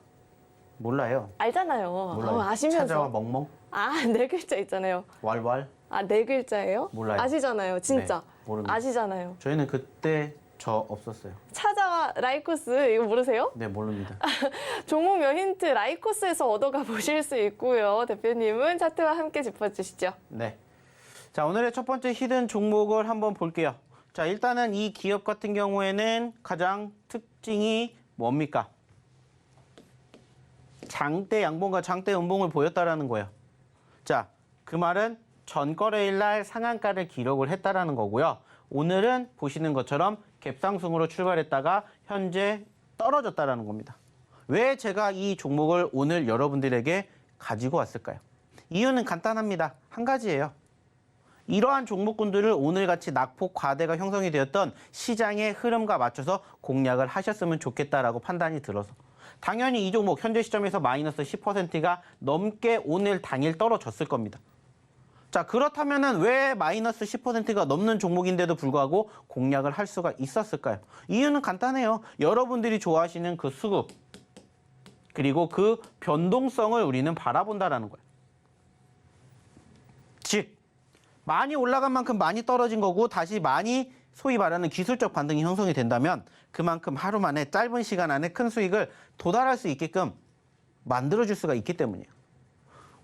몰라요. 알잖아요. 몰라요. 아시면서 찾아와 멍멍? 네 글자 있잖아요. 왈왈? 네 글자예요? 몰라요. 아시잖아요. 진짜. 네, 모릅니다. 아시잖아요. 저희는 그때 저 없었어요. 찾아와 라이코스 이거 모르세요? 네, 모릅니다. 종목명 힌트 라이코스에서 얻어가 보실 수 있고요. 대표님은 차트와 함께 짚어주시죠. 네. 자, 오늘의 첫 번째 히든 종목을 한번 볼게요. 자, 일단은 이 기업 같은 경우에는 가장 특징이 뭡니까? 장대 양봉과 장대 음봉을 보였다라는 거예요. 자, 그 말은 전거래일 날 상한가를 기록을 했다라는 거고요. 오늘은 보시는 것처럼 갭상승으로 출발했다가 현재 떨어졌다라는 겁니다. 왜 제가 이 종목을 오늘 여러분들에게 가지고 왔을까요? 이유는 간단합니다. 한 가지예요. 이러한 종목군들을 오늘같이 낙폭 과대가 형성이 되었던 시장의 흐름과 맞춰서 공략을 하셨으면 좋겠다라고 판단이 들어서 당연히 이 종목 현재 시점에서 마이너스 10%가 넘게 오늘 당일 떨어졌을 겁니다. 자, 그렇다면 왜 마이너스 10%가 넘는 종목인데도 불구하고 공략을 할 수가 있었을까요? 이유는 간단해요. 여러분들이 좋아하시는 그 수급 그리고 그 변동성을 우리는 바라본다라는 거예요. 즉 많이 올라간 만큼 많이 떨어진 거고 다시 많이 소위 말하는 기술적 반등이 형성이 된다면 그만큼 하루 만에 짧은 시간 안에 큰 수익을 도달할 수 있게끔 만들어줄 수가 있기 때문이에요.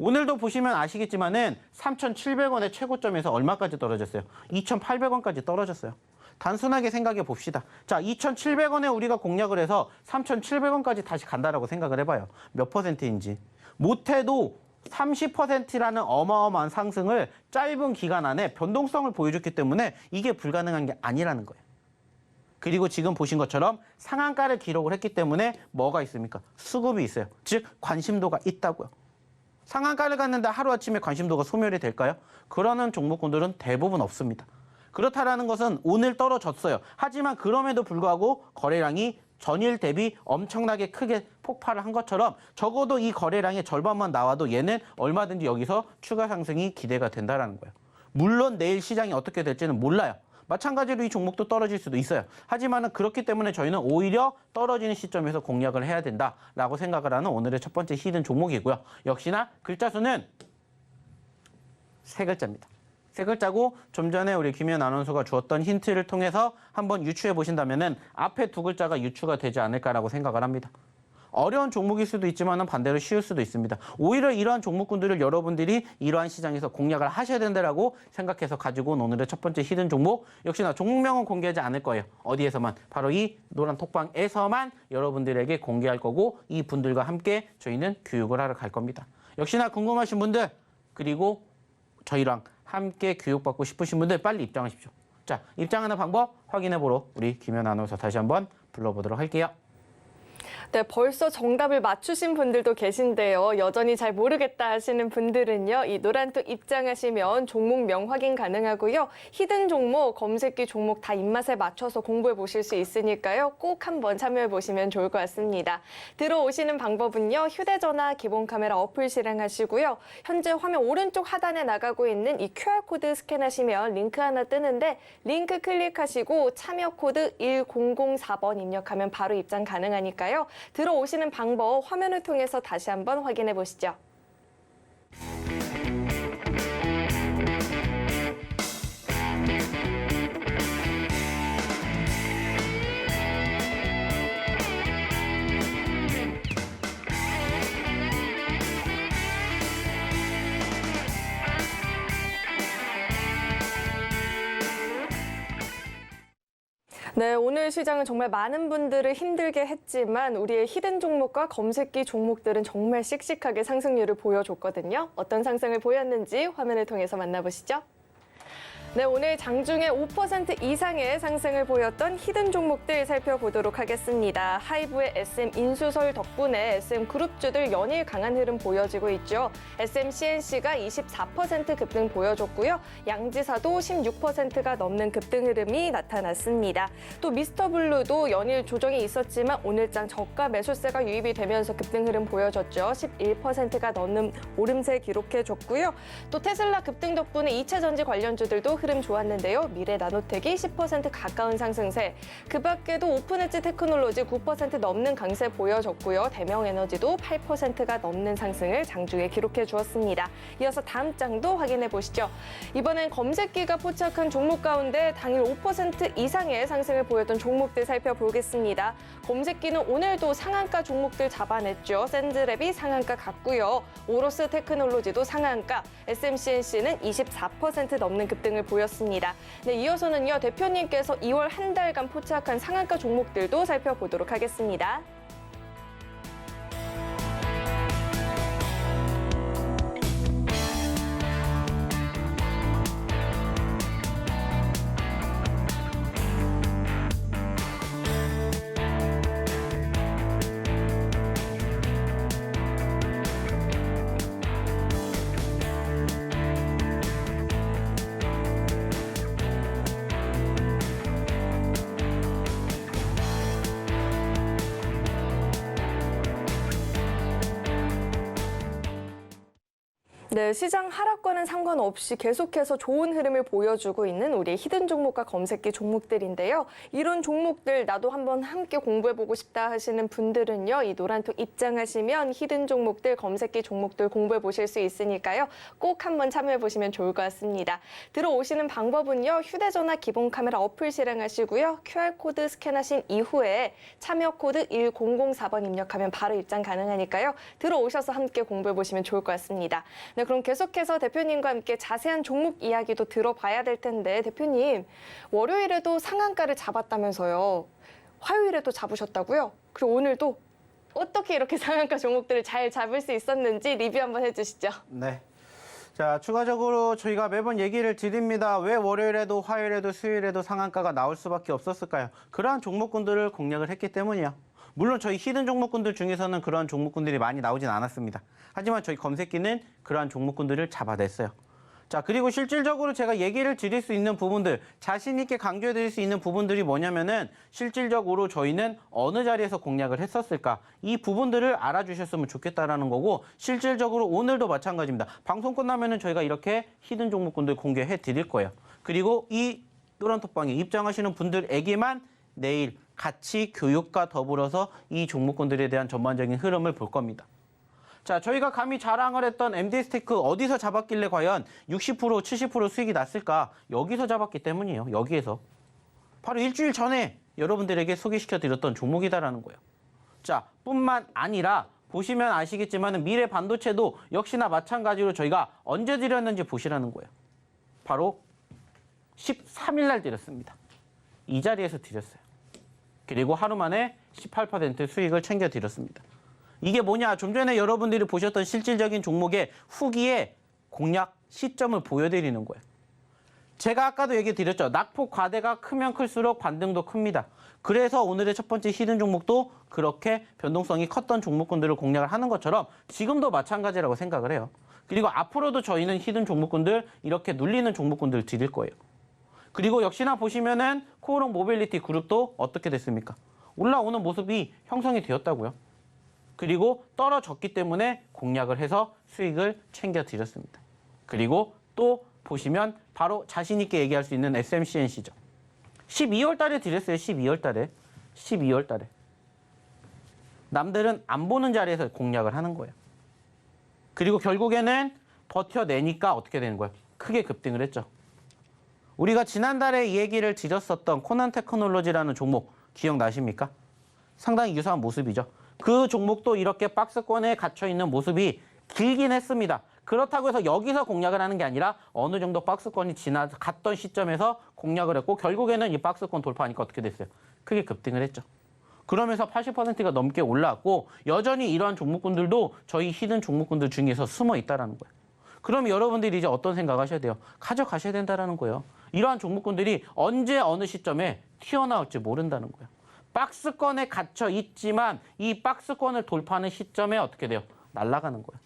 오늘도 보시면 아시겠지만은 3,700원의 최고점에서 얼마까지 떨어졌어요? 2,800원까지 떨어졌어요. 단순하게 생각해 봅시다. 자, 2,700원에 우리가 공략을 해서 3,700원까지 다시 간다라고 생각을 해봐요. 몇 퍼센트인지. 못해도 30%라는 어마어마한 상승을 짧은 기간 안에 변동성을 보여줬기 때문에 이게 불가능한 게 아니라는 거예요. 그리고 지금 보신 것처럼 상한가를 기록을 했기 때문에 뭐가 있습니까? 수급이 있어요. 즉 관심도가 있다고요. 상한가를 갔는데 하루아침에 관심도가 소멸이 될까요? 그러는 종목군들은 대부분 없습니다. 그렇다라는 것은 오늘 떨어졌어요. 하지만 그럼에도 불구하고 거래량이 전일 대비 엄청나게 크게 폭발을 한 것처럼 적어도 이 거래량의 절반만 나와도 얘는 얼마든지 여기서 추가 상승이 기대가 된다는 거예요. 물론 내일 시장이 어떻게 될지는 몰라요. 마찬가지로 이 종목도 떨어질 수도 있어요. 하지만 그렇기 때문에 저희는 오히려 떨어지는 시점에서 공략을 해야 된다라고 생각을 하는 오늘의 첫 번째 히든 종목이고요. 역시나 글자 수는 3글자입니다. 3글자고 좀 전에 우리 김현 아나운서가 주었던 힌트를 통해서 한번 유추해 보신다면은 앞에 2글자가 유추가 되지 않을까라고 생각을 합니다. 어려운 종목일 수도 있지만 반대로 쉬울 수도 있습니다. 오히려 이러한 종목군들을 여러분들이 이러한 시장에서 공략을 하셔야 된다라고 생각해서 가지고 온 오늘의 첫 번째 히든 종목. 역시나 종목명은 공개하지 않을 거예요. 어디에서만? 바로 이 노란 톡방에서만 여러분들에게 공개할 거고 이 분들과 함께 저희는 교육을 하러 갈 겁니다. 역시나 궁금하신 분들 그리고 저희랑 함께 교육받고 싶으신 분들 빨리 입장하십시오. 자, 입장하는 방법 확인해 보러 우리 김현 아나운서 다시 한번 불러보도록 할게요. 네, 벌써 정답을 맞추신 분들도 계신데요. 여전히 잘 모르겠다 하시는 분들은요. 이 노란톡 입장하시면 종목명 확인 가능하고요. 히든 종목, 검색기 종목 다 입맛에 맞춰서 공부해 보실 수 있으니까요. 꼭 한번 참여해 보시면 좋을 것 같습니다. 들어오시는 방법은요. 휴대전화 기본 카메라 어플 실행하시고요. 현재 화면 오른쪽 하단에 나가고 있는 이 QR코드 스캔하시면 링크 하나 뜨는데 링크 클릭하시고 참여 코드 1004번 입력하면 바로 입장 가능하니까요. 들어오시는 방법 화면을 통해서 다시 한번 확인해 보시죠. 네, 오늘 시장은 정말 많은 분들을 힘들게 했지만 우리의 히든 종목과 검색기 종목들은 정말 씩씩하게 상승률을 보여줬거든요. 어떤 상승을 보였는지 화면을 통해서 만나보시죠. 네, 오늘 장중에 5% 이상의 상승을 보였던 히든 종목들 살펴보도록 하겠습니다. 하이브의 SM 인수설 덕분에 SM 그룹주들 연일 강한 흐름 보여지고 있죠. SM CNC가 24% 급등 보여줬고요. 양지사도 16%가 넘는 급등 흐름이 나타났습니다. 또 미스터블루도 연일 조정이 있었지만 오늘장 저가 매수세가 유입이 되면서 급등 흐름 보여줬죠. 11%가 넘는 오름세 기록해줬고요. 또 테슬라 급등 덕분에 2차 전지 관련주들도 흐름 흐름 좋았는데요. 미래 나노텍이 10% 가까운 상승세, 그 밖에도 오픈엣지 테크놀로지 9% 넘는 강세 보여줬고요. 대명에너지도 8%가 넘는 상승을 장중에 기록해 주었습니다. 이어서 다음 장도 확인해 보시죠. 이번엔 검색기가 포착한 종목 가운데 당일 5% 이상의 상승을 보였던 종목들 살펴보겠습니다. 검색기는 오늘도 상한가 종목들 잡아냈죠. 샌드랩이 상한가 갔고요. 오로스 테크놀로지도 상한가, SMCNC는 24% 넘는 급등을 보였습니다. 네, 이어서는요, 대표님께서 2월 한 달간 포착한 상한가 종목들도 살펴보도록 하겠습니다. 네, 시장 하락과는 상관없이 계속해서 좋은 흐름을 보여주고 있는 우리의 히든 종목과 검색기 종목들인데요. 이런 종목들 나도 한번 함께 공부해보고 싶다 하시는 분들은요, 이 노란톡 입장하시면 히든 종목들, 검색기 종목들 공부해보실 수 있으니까요. 꼭 한번 참여해보시면 좋을 것 같습니다. 들어오시는 방법은요, 휴대전화 기본 카메라 어플 실행하시고요. QR코드 스캔하신 이후에 참여 코드 1004번 입력하면 바로 입장 가능하니까요. 들어오셔서 함께 공부해보시면 좋을 것 같습니다. 네, 그럼 계속해서 대표님과 함께 자세한 종목 이야기도 들어봐야 될 텐데, 대표님, 월요일에도 상한가를 잡았다면서요. 화요일에도 잡으셨다고요? 그리고 오늘도 어떻게 이렇게 상한가 종목들을 잘 잡을 수 있었는지 리뷰 한번 해주시죠. 네. 자, 추가적으로 저희가 매번 얘기를 드립니다. 왜 월요일에도 화요일에도 수요일에도 상한가가 나올 수밖에 없었을까요? 그러한 종목군들을 공략을 했기 때문이요. 물론 저희 히든 종목군들 중에서는 그런 종목군들이 많이 나오진 않았습니다. 하지만 저희 검색기는 그러한 종목군들을 잡아냈어요. 자, 그리고 실질적으로 제가 얘기를 드릴 수 있는 부분들, 자신 있게 강조해 드릴 수 있는 부분들이 뭐냐면은 실질적으로 저희는 어느 자리에서 공략을 했었을까, 이 부분들을 알아주셨으면 좋겠다라는 거고, 실질적으로 오늘도 마찬가지입니다. 방송 끝나면은 저희가 이렇게 히든 종목군들 공개해 드릴 거예요. 그리고 이 노란톡방에 입장하시는 분들에게만 내일 같이 교육과 더불어서 이 종목군들에 대한 전반적인 흐름을 볼 겁니다. 자, 저희가 감히 자랑을 했던 MD스테이크 어디서 잡았길래 과연 60%, 70% 수익이 났을까? 여기서 잡았기 때문이에요. 여기에서. 바로 일주일 전에 여러분들에게 소개시켜드렸던 종목이다라는 거예요. 자, 뿐만 아니라 보시면 아시겠지만 미래 반도체도 역시나 마찬가지로 저희가 언제 드렸는지 보시라는 거예요. 바로 13일 날 드렸습니다. 이 자리에서 드렸어요. 그리고 하루 만에 18% 수익을 챙겨드렸습니다. 이게 뭐냐? 좀 전에 여러분들이 보셨던 실질적인 종목의 후기에 공략 시점을 보여드리는 거예요. 제가 아까도 얘기 드렸죠. 낙폭 과대가 크면 클수록 반등도 큽니다. 그래서 오늘의 첫 번째 히든 종목도 그렇게 변동성이 컸던 종목군들을 공략을 하는 것처럼 지금도 마찬가지라고 생각을 해요. 그리고 앞으로도 저희는 히든 종목군들, 이렇게 눌리는 종목군들 드릴 거예요. 그리고 역시나 보시면은 코오롱 모빌리티 그룹도 어떻게 됐습니까? 올라오는 모습이 형성이 되었다고요. 그리고 떨어졌기 때문에 공략을 해서 수익을 챙겨드렸습니다. 그리고 또 보시면 바로 자신 있게 얘기할 수 있는 SMCNC죠. 12월 달에 드렸어요. 12월 달에. 남들은 안 보는 자리에서 공략을 하는 거예요. 그리고 결국에는 버텨내니까 어떻게 되는 거예요? 크게 급등을 했죠. 우리가 지난달에 이 얘기를 드렸었던 코난 테크놀로지라는 종목 기억나십니까? 상당히 유사한 모습이죠. 그 종목도 이렇게 박스권에 갇혀있는 모습이 길긴 했습니다. 그렇다고 해서 여기서 공략을 하는 게 아니라 어느 정도 박스권이 지나갔던 시점에서 공략을 했고, 결국에는 이 박스권 돌파하니까 어떻게 됐어요? 크게 급등을 했죠. 그러면서 80%가 넘게 올라왔고, 여전히 이러한 종목군들도 저희 히든 종목군들 중에서 숨어 있다는 거예요. 그럼 여러분들이 이제 어떤 생각 하셔야 돼요? 가져가셔야 된다는 거예요. 이러한 종목군들이 언제 어느 시점에 튀어나올지 모른다는 거예요. 박스권에 갇혀 있지만 이 박스권을 돌파하는 시점에 어떻게 돼요? 날아가는 거예요.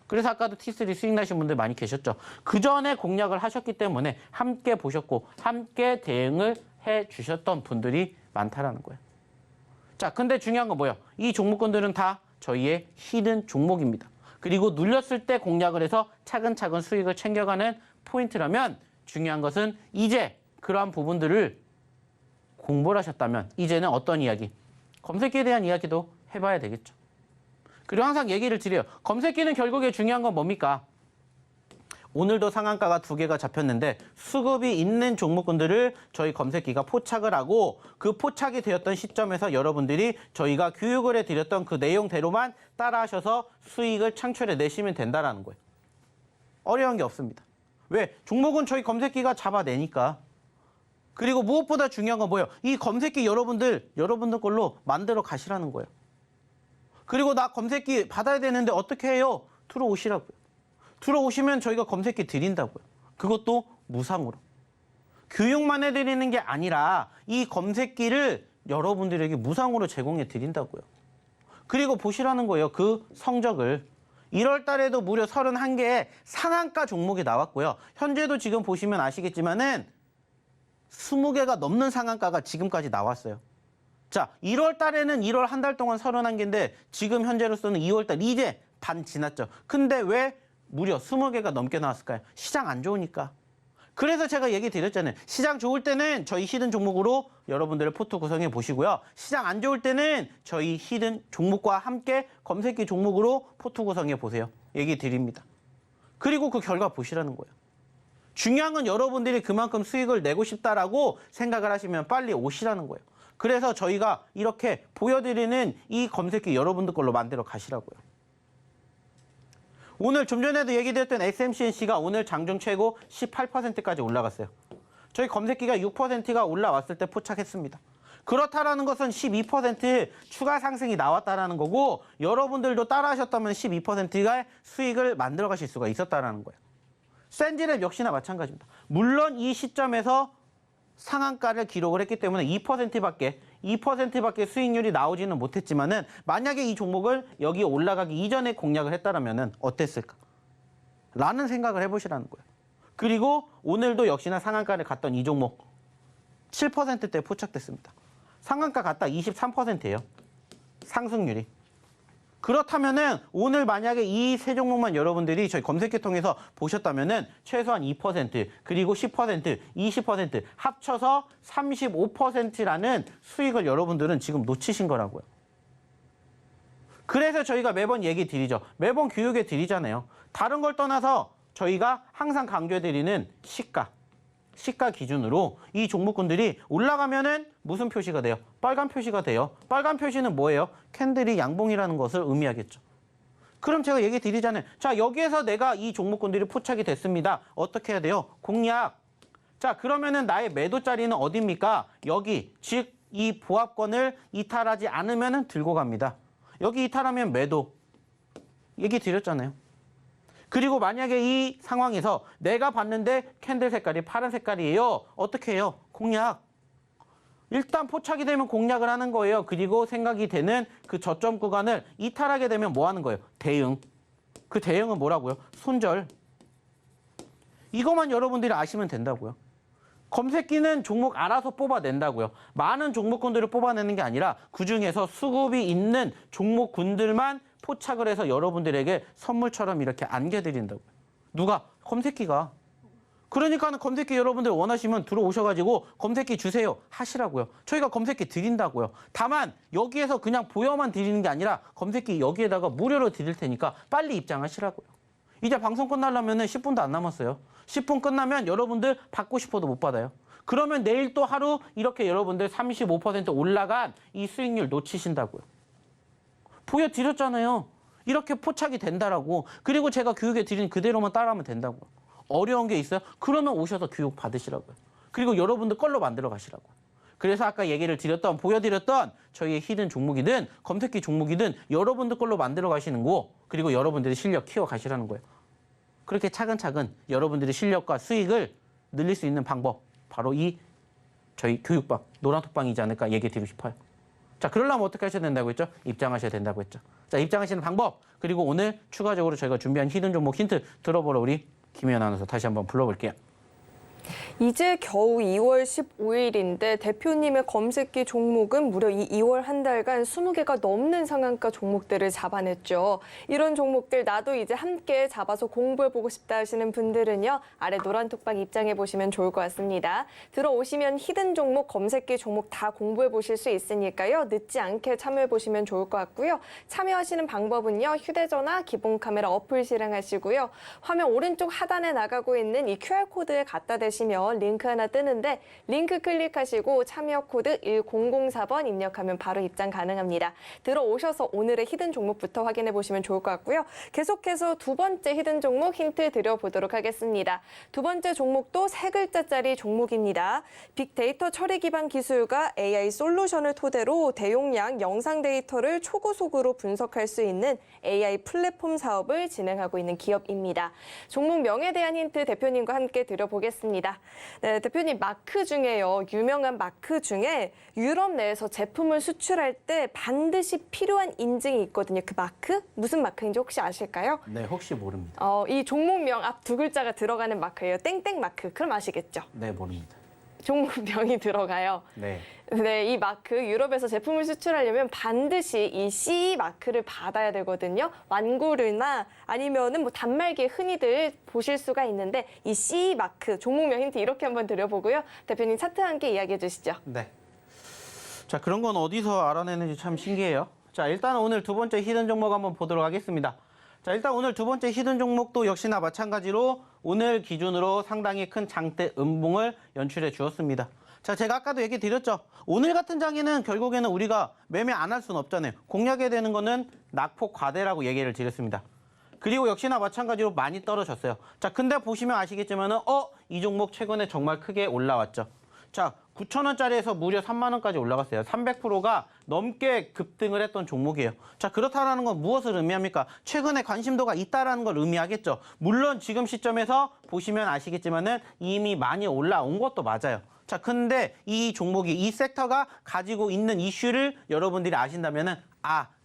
그래서 아까도 T3 수익 나신 분들 많이 계셨죠. 그 전에 공략을 하셨기 때문에 함께 보셨고 함께 대응을 해 주셨던 분들이 많다라는 거예요. 자, 근데 중요한 건 뭐예요? 이 종목군들은 다 저희의 히든 종목입니다. 그리고 눌렸을 때 공략을 해서 차근차근 수익을 챙겨가는 포인트라면 중요한 것은 이제 그러한 부분들을 공부를 하셨다면 이제는 어떤 이야기? 검색기에 대한 이야기도 해봐야 되겠죠. 그리고 항상 얘기를 드려요. 검색기는 결국에 중요한 건 뭡니까? 오늘도 상한가가 2개가 잡혔는데 수급이 있는 종목군들을 저희 검색기가 포착을 하고 그 포착이 되었던 시점에서 여러분들이 저희가 교육을 해드렸던 그 내용대로만 따라하셔서 수익을 창출해 내시면 된다는 거예요. 어려운 게 없습니다. 왜? 종목은 저희 검색기가 잡아내니까. 그리고 무엇보다 중요한 건 뭐예요? 이 검색기 여러분들 걸로 만들어 가시라는 거예요. 그리고 나 검색기 받아야 되는데 어떻게 해요? 들어오시라고요. 들어오시면 저희가 검색기 드린다고요. 그것도 무상으로. 교육만 해드리는 게 아니라 이 검색기를 여러분들에게 무상으로 제공해 드린다고요. 그리고 보시라는 거예요. 그 성적을. 1월 달에도 무려 31개의 상한가 종목이 나왔고요. 현재도 지금 보시면 아시겠지만은 20개가 넘는 상한가가 지금까지 나왔어요. 자, 1월 달에는 1월 한 달 동안 31개인데 지금 현재로서는 2월 달 이제 반 지났죠. 근데 왜 무려 20개가 넘게 나왔을까요? 시장 안 좋으니까. 그래서 제가 얘기 드렸잖아요. 시장 좋을 때는 저희 히든 종목으로 여러분들의 포트 구성해 보시고요. 시장 안 좋을 때는 저희 히든 종목과 함께 검색기 종목으로 포트 구성해 보세요. 얘기 드립니다. 그리고 그 결과 보시라는 거예요. 중요한 건 여러분들이 그만큼 수익을 내고 싶다라고 생각을 하시면 빨리 오시라는 거예요. 그래서 저희가 이렇게 보여드리는 이 검색기 여러분들 걸로 만들어 가시라고요. 오늘 좀 전에도 얘기드렸던 SMCNC가 오늘 장중 최고 18%까지 올라갔어요. 저희 검색기가 6%가 올라왔을 때 포착했습니다. 그렇다라는 것은 12% 추가 상승이 나왔다라는 거고 여러분들도 따라하셨다면 12%가 수익을 만들어 가실 수가 있었다라는 거예요. 센지랩 역시나 마찬가지입니다. 물론 이 시점에서 상한가를 기록을 했기 때문에 2%밖에 수익률이 나오지는 못했지만은 만약에 이 종목을 여기 올라가기 이전에 공략을 했다라면은 어땠을까? 라는 생각을 해보시라는 거예요. 그리고 오늘도 역시나 상한가를 갔던 이 종목 7%대 포착됐습니다. 상한가 갔다 23%예요. 상승률이. 그렇다면은 오늘 만약에 이 세 종목만 여러분들이 저희 검색기 통해서 보셨다면은 최소한 2% 그리고 10%, 20% 합쳐서 35%라는 수익을 여러분들은 지금 놓치신 거라고요. 그래서 저희가 매번 얘기 드리죠. 매번 교육에 드리잖아요. 다른 걸 떠나서 저희가 항상 강조해드리는 시가 기준으로 이 종목군들이 올라가면은 무슨 표시가 돼요? 빨간 표시가 돼요. 빨간 표시는 뭐예요? 캔들이 양봉이라는 것을 의미하겠죠. 그럼 제가 얘기 드리잖아요. 자, 여기에서 내가 이 종목군들이 포착이 됐습니다. 어떻게 해야 돼요? 공략. 자, 그러면은 나의 매도 자리는 어디입니까? 여기, 즉 이 보합권을 이탈하지 않으면은 들고 갑니다. 여기 이탈하면 매도. 얘기 드렸잖아요. 그리고 만약에 이 상황에서 내가 봤는데 캔들 색깔이 파란 색깔이에요. 어떻게 해요? 공략. 일단 포착이 되면 공략을 하는 거예요. 그리고 생각이 되는 그 저점 구간을 이탈하게 되면 뭐 하는 거예요? 대응. 그 대응은 뭐라고요? 손절. 이것만 여러분들이 아시면 된다고요. 검색기는 종목 알아서 뽑아낸다고요. 많은 종목군들을 뽑아내는 게 아니라 그중에서 수급이 있는 종목군들만 포착을 해서 여러분들에게 선물처럼 이렇게 안겨드린다고요. 누가? 검색기가. 그러니까는 검색기 여러분들 원하시면 들어오셔가지고 검색기 주세요 하시라고요. 저희가 검색기 드린다고요. 다만 여기에서 그냥 보여만 드리는 게 아니라 검색기 여기에다가 무료로 드릴 테니까 빨리 입장하시라고요. 이제 방송 끝나려면 10분도 안 남았어요. 10분 끝나면 여러분들 받고 싶어도 못 받아요. 그러면 내일 또 하루 이렇게 여러분들 35% 올라간 이 수익률 놓치신다고요. 보여드렸잖아요. 이렇게 포착이 된다라고. 그리고 제가 교육에 드린 그대로만 따라하면 된다고요. 어려운 게 있어요? 그러면 오셔서 교육 받으시라고요. 그리고 여러분들 걸로 만들어 가시라고요. 그래서 아까 얘기를 드렸던, 보여드렸던 저희의 히든 종목이든 검색기 종목이든 여러분들 걸로 만들어 가시는 거, 그리고 여러분들의 실력 키워 가시라는 거예요. 그렇게 차근차근 여러분들의 실력과 수익을 늘릴 수 있는 방법, 바로 이 저희 교육방, 노란톡방이지 않을까 얘기 드리고 싶어요. 자, 그러려면 어떻게 하셔야 된다고 했죠? 입장하셔야 된다고 했죠. 자, 입장하시는 방법, 그리고 오늘 추가적으로 저희가 준비한 히든 종목 힌트 들어보러 우리 김혜연 아나운서 다시 한번 불러볼게요. 이제 겨우 2월 15일인데 대표님의 검색기 종목은 무려 이 2월 한 달간 20개가 넘는 상한가 종목들을 잡아냈죠. 이런 종목들 나도 이제 함께 잡아서 공부해보고 싶다 하시는 분들은요. 아래 노란 톡방 입장해보시면 좋을 것 같습니다. 들어오시면 히든 종목, 검색기 종목 다 공부해보실 수 있으니까요. 늦지 않게 참여해보시면 좋을 것 같고요. 참여하시는 방법은요. 휴대전화, 기본 카메라 어플 실행하시고요. 화면 오른쪽 하단에 나가고 있는 이 QR코드에 갖다 대시면 링크 하나 뜨는데 링크 클릭하시고 참여 코드 1004번 입력하면 바로 입장 가능합니다. 들어오셔서 오늘의 히든 종목부터 확인해 보시면 좋을 것 같고요. 계속해서 두 번째 히든 종목 힌트 드려보도록 하겠습니다. 두 번째 종목도 세 글자짜리 종목입니다. 빅데이터 처리 기반 기술과 AI 솔루션을 토대로 대용량 영상 데이터를 초고속으로 분석할 수 있는 AI 플랫폼 사업을 진행하고 있는 기업입니다. 종목 명에 대한 힌트 대표님과 함께 드려보겠습니다. 네, 대표님 마크 중에요. 유명한 마크 중에 유럽 내에서 제품을 수출할 때 반드시 필요한 인증이 있거든요. 그 마크? 무슨 마크인지 혹시 아실까요? 네, 혹시 모릅니다. 이 종목명 앞 두 글자가 들어가는 마크예요. 땡땡 마크. 그럼 아시겠죠? 네, 모릅니다. 종목명이 들어가요. 네. 네, 이 마크 유럽에서 제품을 수출하려면 반드시 이 CE 마크를 받아야 되거든요. 완구류나 아니면은 뭐 단말기에 흔히들 보실 수가 있는데 이 CE 마크 종목명 힌트 이렇게 한번 드려보고요. 대표님 차트와 함께 이야기해 주시죠. 네. 자, 그런 건 어디서 알아내는지 참 신기해요. 자, 일단 오늘 두 번째 히든 종목 한번 보도록 하겠습니다. 자, 일단 오늘 두 번째 히든 종목도 역시나 마찬가지로 오늘 기준으로 상당히 큰 장대 음봉을 연출해 주었습니다. 자, 제가 아까도 얘기 드렸죠. 오늘 같은 장에는 결국에는 우리가 매매 안 할 수는 없잖아요. 공략해야 되는 거는 낙폭 과대라고 얘기를 드렸습니다. 그리고 역시나 마찬가지로 많이 떨어졌어요. 자, 근데 보시면 아시겠지만은 이 종목 최근에 정말 크게 올라왔죠. 자, 9,000원짜리에서 무려 3만 원까지 올라갔어요. 300%가 넘게 급등을 했던 종목이에요. 자, 그렇다는 건 무엇을 의미합니까? 최근에 관심도가 있다라는 걸 의미하겠죠. 물론 지금 시점에서 보시면 아시겠지만은 이미 많이 올라온 것도 맞아요. 자, 근데 이 종목이, 이 섹터가 가지고 있는 이슈를 여러분들이 아신다면은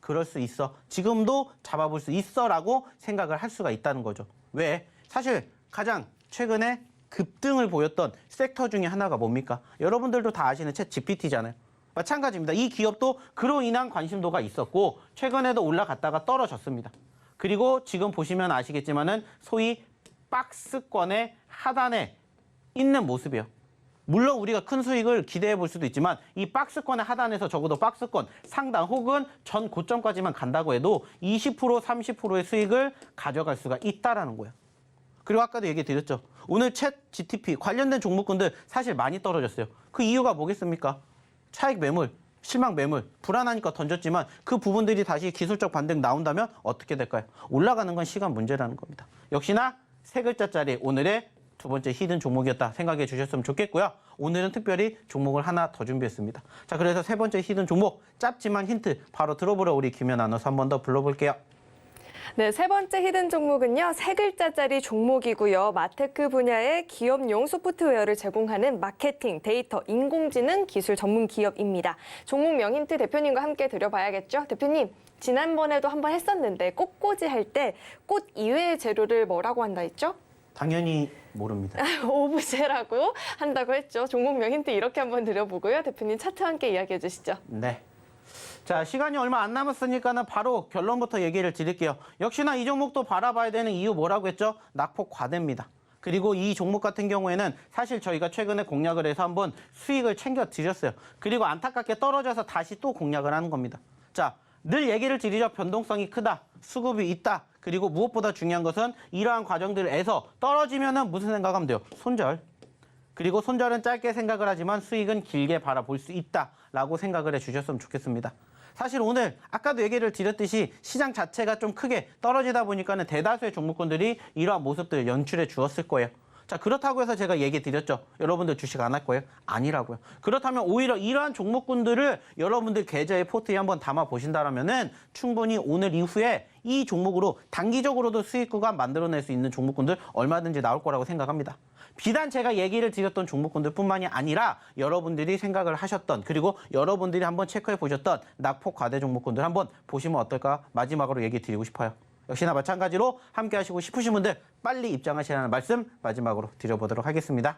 그럴 수 있어. 지금도 잡아볼 수 있어 라고 생각을 할 수가 있다는 거죠. 왜? 사실 가장 최근에 급등을 보였던 섹터 중에 하나가 뭡니까? 여러분들도 다 아시는 챗 GPT잖아요. 마찬가지입니다. 이 기업도 그로 인한 관심도가 있었고 최근에도 올라갔다가 떨어졌습니다. 그리고 지금 보시면 아시겠지만은 소위 박스권의 하단에 있는 모습이에요. 물론 우리가 큰 수익을 기대해 볼 수도 있지만 이 박스권의 하단에서 적어도 박스권 상단 혹은 전 고점까지만 간다고 해도 20%, 30%의 수익을 가져갈 수가 있다라는 거예요. 그리고 아까도 얘기 드렸죠. 오늘 챗 GTP 관련된 종목군들 사실 많이 떨어졌어요. 그 이유가 뭐겠습니까? 차익 매물, 실망 매물, 불안하니까 던졌지만 그 부분들이 다시 기술적 반등 나온다면 어떻게 될까요? 올라가는 건 시간 문제라는 겁니다. 역시나 세 글자짜리 오늘의 두 번째 히든 종목이었다 생각해 주셨으면 좋겠고요. 오늘은 특별히 종목을 하나 더 준비했습니다. 자, 그래서 세 번째 히든 종목 짧지만 힌트 바로 들어보러 우리 김연 아나운서 한 번 더 불러볼게요. 네, 세 번째 히든 종목은요. 세 글자짜리 종목이고요. 마테크 분야의 기업용 소프트웨어를 제공하는 마케팅, 데이터, 인공지능 기술 전문 기업입니다. 종목명 힌트 대표님과 함께 드려봐야겠죠? 대표님, 지난번에도 한번 했었는데 꽃꽂이 할 때 꽃 이외의 재료를 뭐라고 한다 했죠? 당연히 모릅니다. 오브제라고 한다고 했죠. 종목명 힌트 이렇게 한번 드려보고요. 대표님 차트와 함께 이야기해 주시죠. 네. 자, 시간이 얼마 안 남았으니까는 바로 결론부터 얘기를 드릴게요. 역시나 이 종목도 바라봐야 되는 이유 뭐라고 했죠? 낙폭 과대입니다. 그리고 이 종목 같은 경우에는 사실 저희가 최근에 공략을 해서 한번 수익을 챙겨 드렸어요. 그리고 안타깝게 떨어져서 다시 또 공략을 하는 겁니다. 자, 늘 얘기를 드리죠. 변동성이 크다. 수급이 있다. 그리고 무엇보다 중요한 것은 이러한 과정들에서 떨어지면은 무슨 생각하면 돼요? 손절. 그리고 손절은 짧게 생각을 하지만 수익은 길게 바라볼 수 있다라고 생각을 해주셨으면 좋겠습니다. 사실 오늘 아까도 얘기를 드렸듯이 시장 자체가 좀 크게 떨어지다 보니까는 대다수의 종목군들이 이러한 모습들을 연출해 주었을 거예요. 자, 그렇다고 해서 제가 얘기 드렸죠. 여러분들 주식 안 할 거예요? 아니라고요. 그렇다면 오히려 이러한 종목군들을 여러분들 계좌의 포트에 한번 담아 보신다라면은 충분히 오늘 이후에 이 종목으로 단기적으로도 수익 구간 만들어낼 수 있는 종목군들 얼마든지 나올 거라고 생각합니다. 비단 제가 얘기를 드렸던 종목군들뿐만이 아니라 여러분들이 생각을 하셨던 그리고 여러분들이 한번 체크해 보셨던 낙폭 과대 종목군들 한번 보시면 어떨까 마지막으로 얘기 드리고 싶어요. 역시나 마찬가지로 함께 하시고 싶으신 분들 빨리 입장하시라는 말씀 마지막으로 드려보도록 하겠습니다.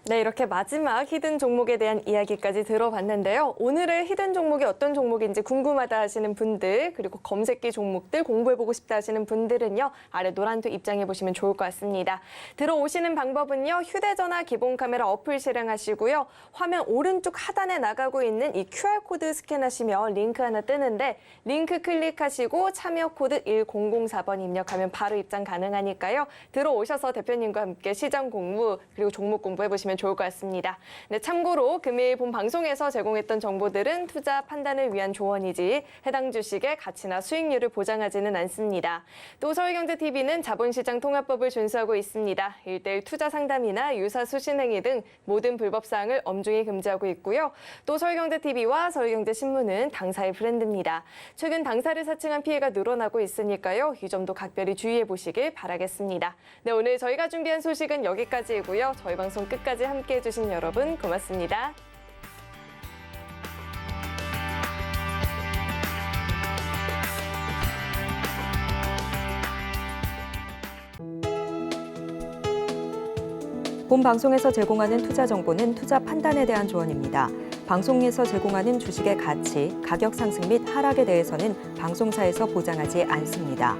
네, 이렇게 마지막 히든 종목에 대한 이야기까지 들어봤는데요. 오늘의 히든 종목이 어떤 종목인지 궁금하다 하시는 분들, 그리고 검색기 종목들 공부해보고 싶다 하시는 분들은요, 아래 노란 투 입장해보시면 좋을 것 같습니다. 들어오시는 방법은요, 휴대전화 기본 카메라 어플 실행하시고요. 화면 오른쪽 하단에 나가고 있는 이 QR코드 스캔하시면 링크 하나 뜨는데, 링크 클릭하시고 참여 코드 1004번 입력하면 바로 입장 가능하니까요. 들어오셔서 대표님과 함께 시장 공부, 그리고 종목 공부해보시면 좋을 것 같습니다. 네, 참고로 금일 본 방송에서 제공했던 정보들은 투자 판단을 위한 조언이지 해당 주식의 가치나 수익률을 보장하지는 않습니다. 또 서울경제TV는 자본시장 통합법을 준수하고 있습니다. 1:1 투자 상담이나 유사 수신 행위 등 모든 불법 사항을 엄중히 금지하고 있고요. 또 서울경제TV와 서울경제신문은 당사의 브랜드입니다. 최근 당사를 사칭한 피해가 늘어나고 있으니까요. 이 점도 각별히 주의해 보시길 바라겠습니다. 네, 오늘 저희가 준비한 소식은 여기까지이고요. 저희 방송 끝까지 함께해 주신 여러분 고맙습니다. 본 방송에서 제공하는 투자 정보는 투자 판단에 대한 조언입니다. 방송에서 제공하는 주식의 가치, 가격 상승 및 하락에 대해서는 방송사에서 보장하지 않습니다.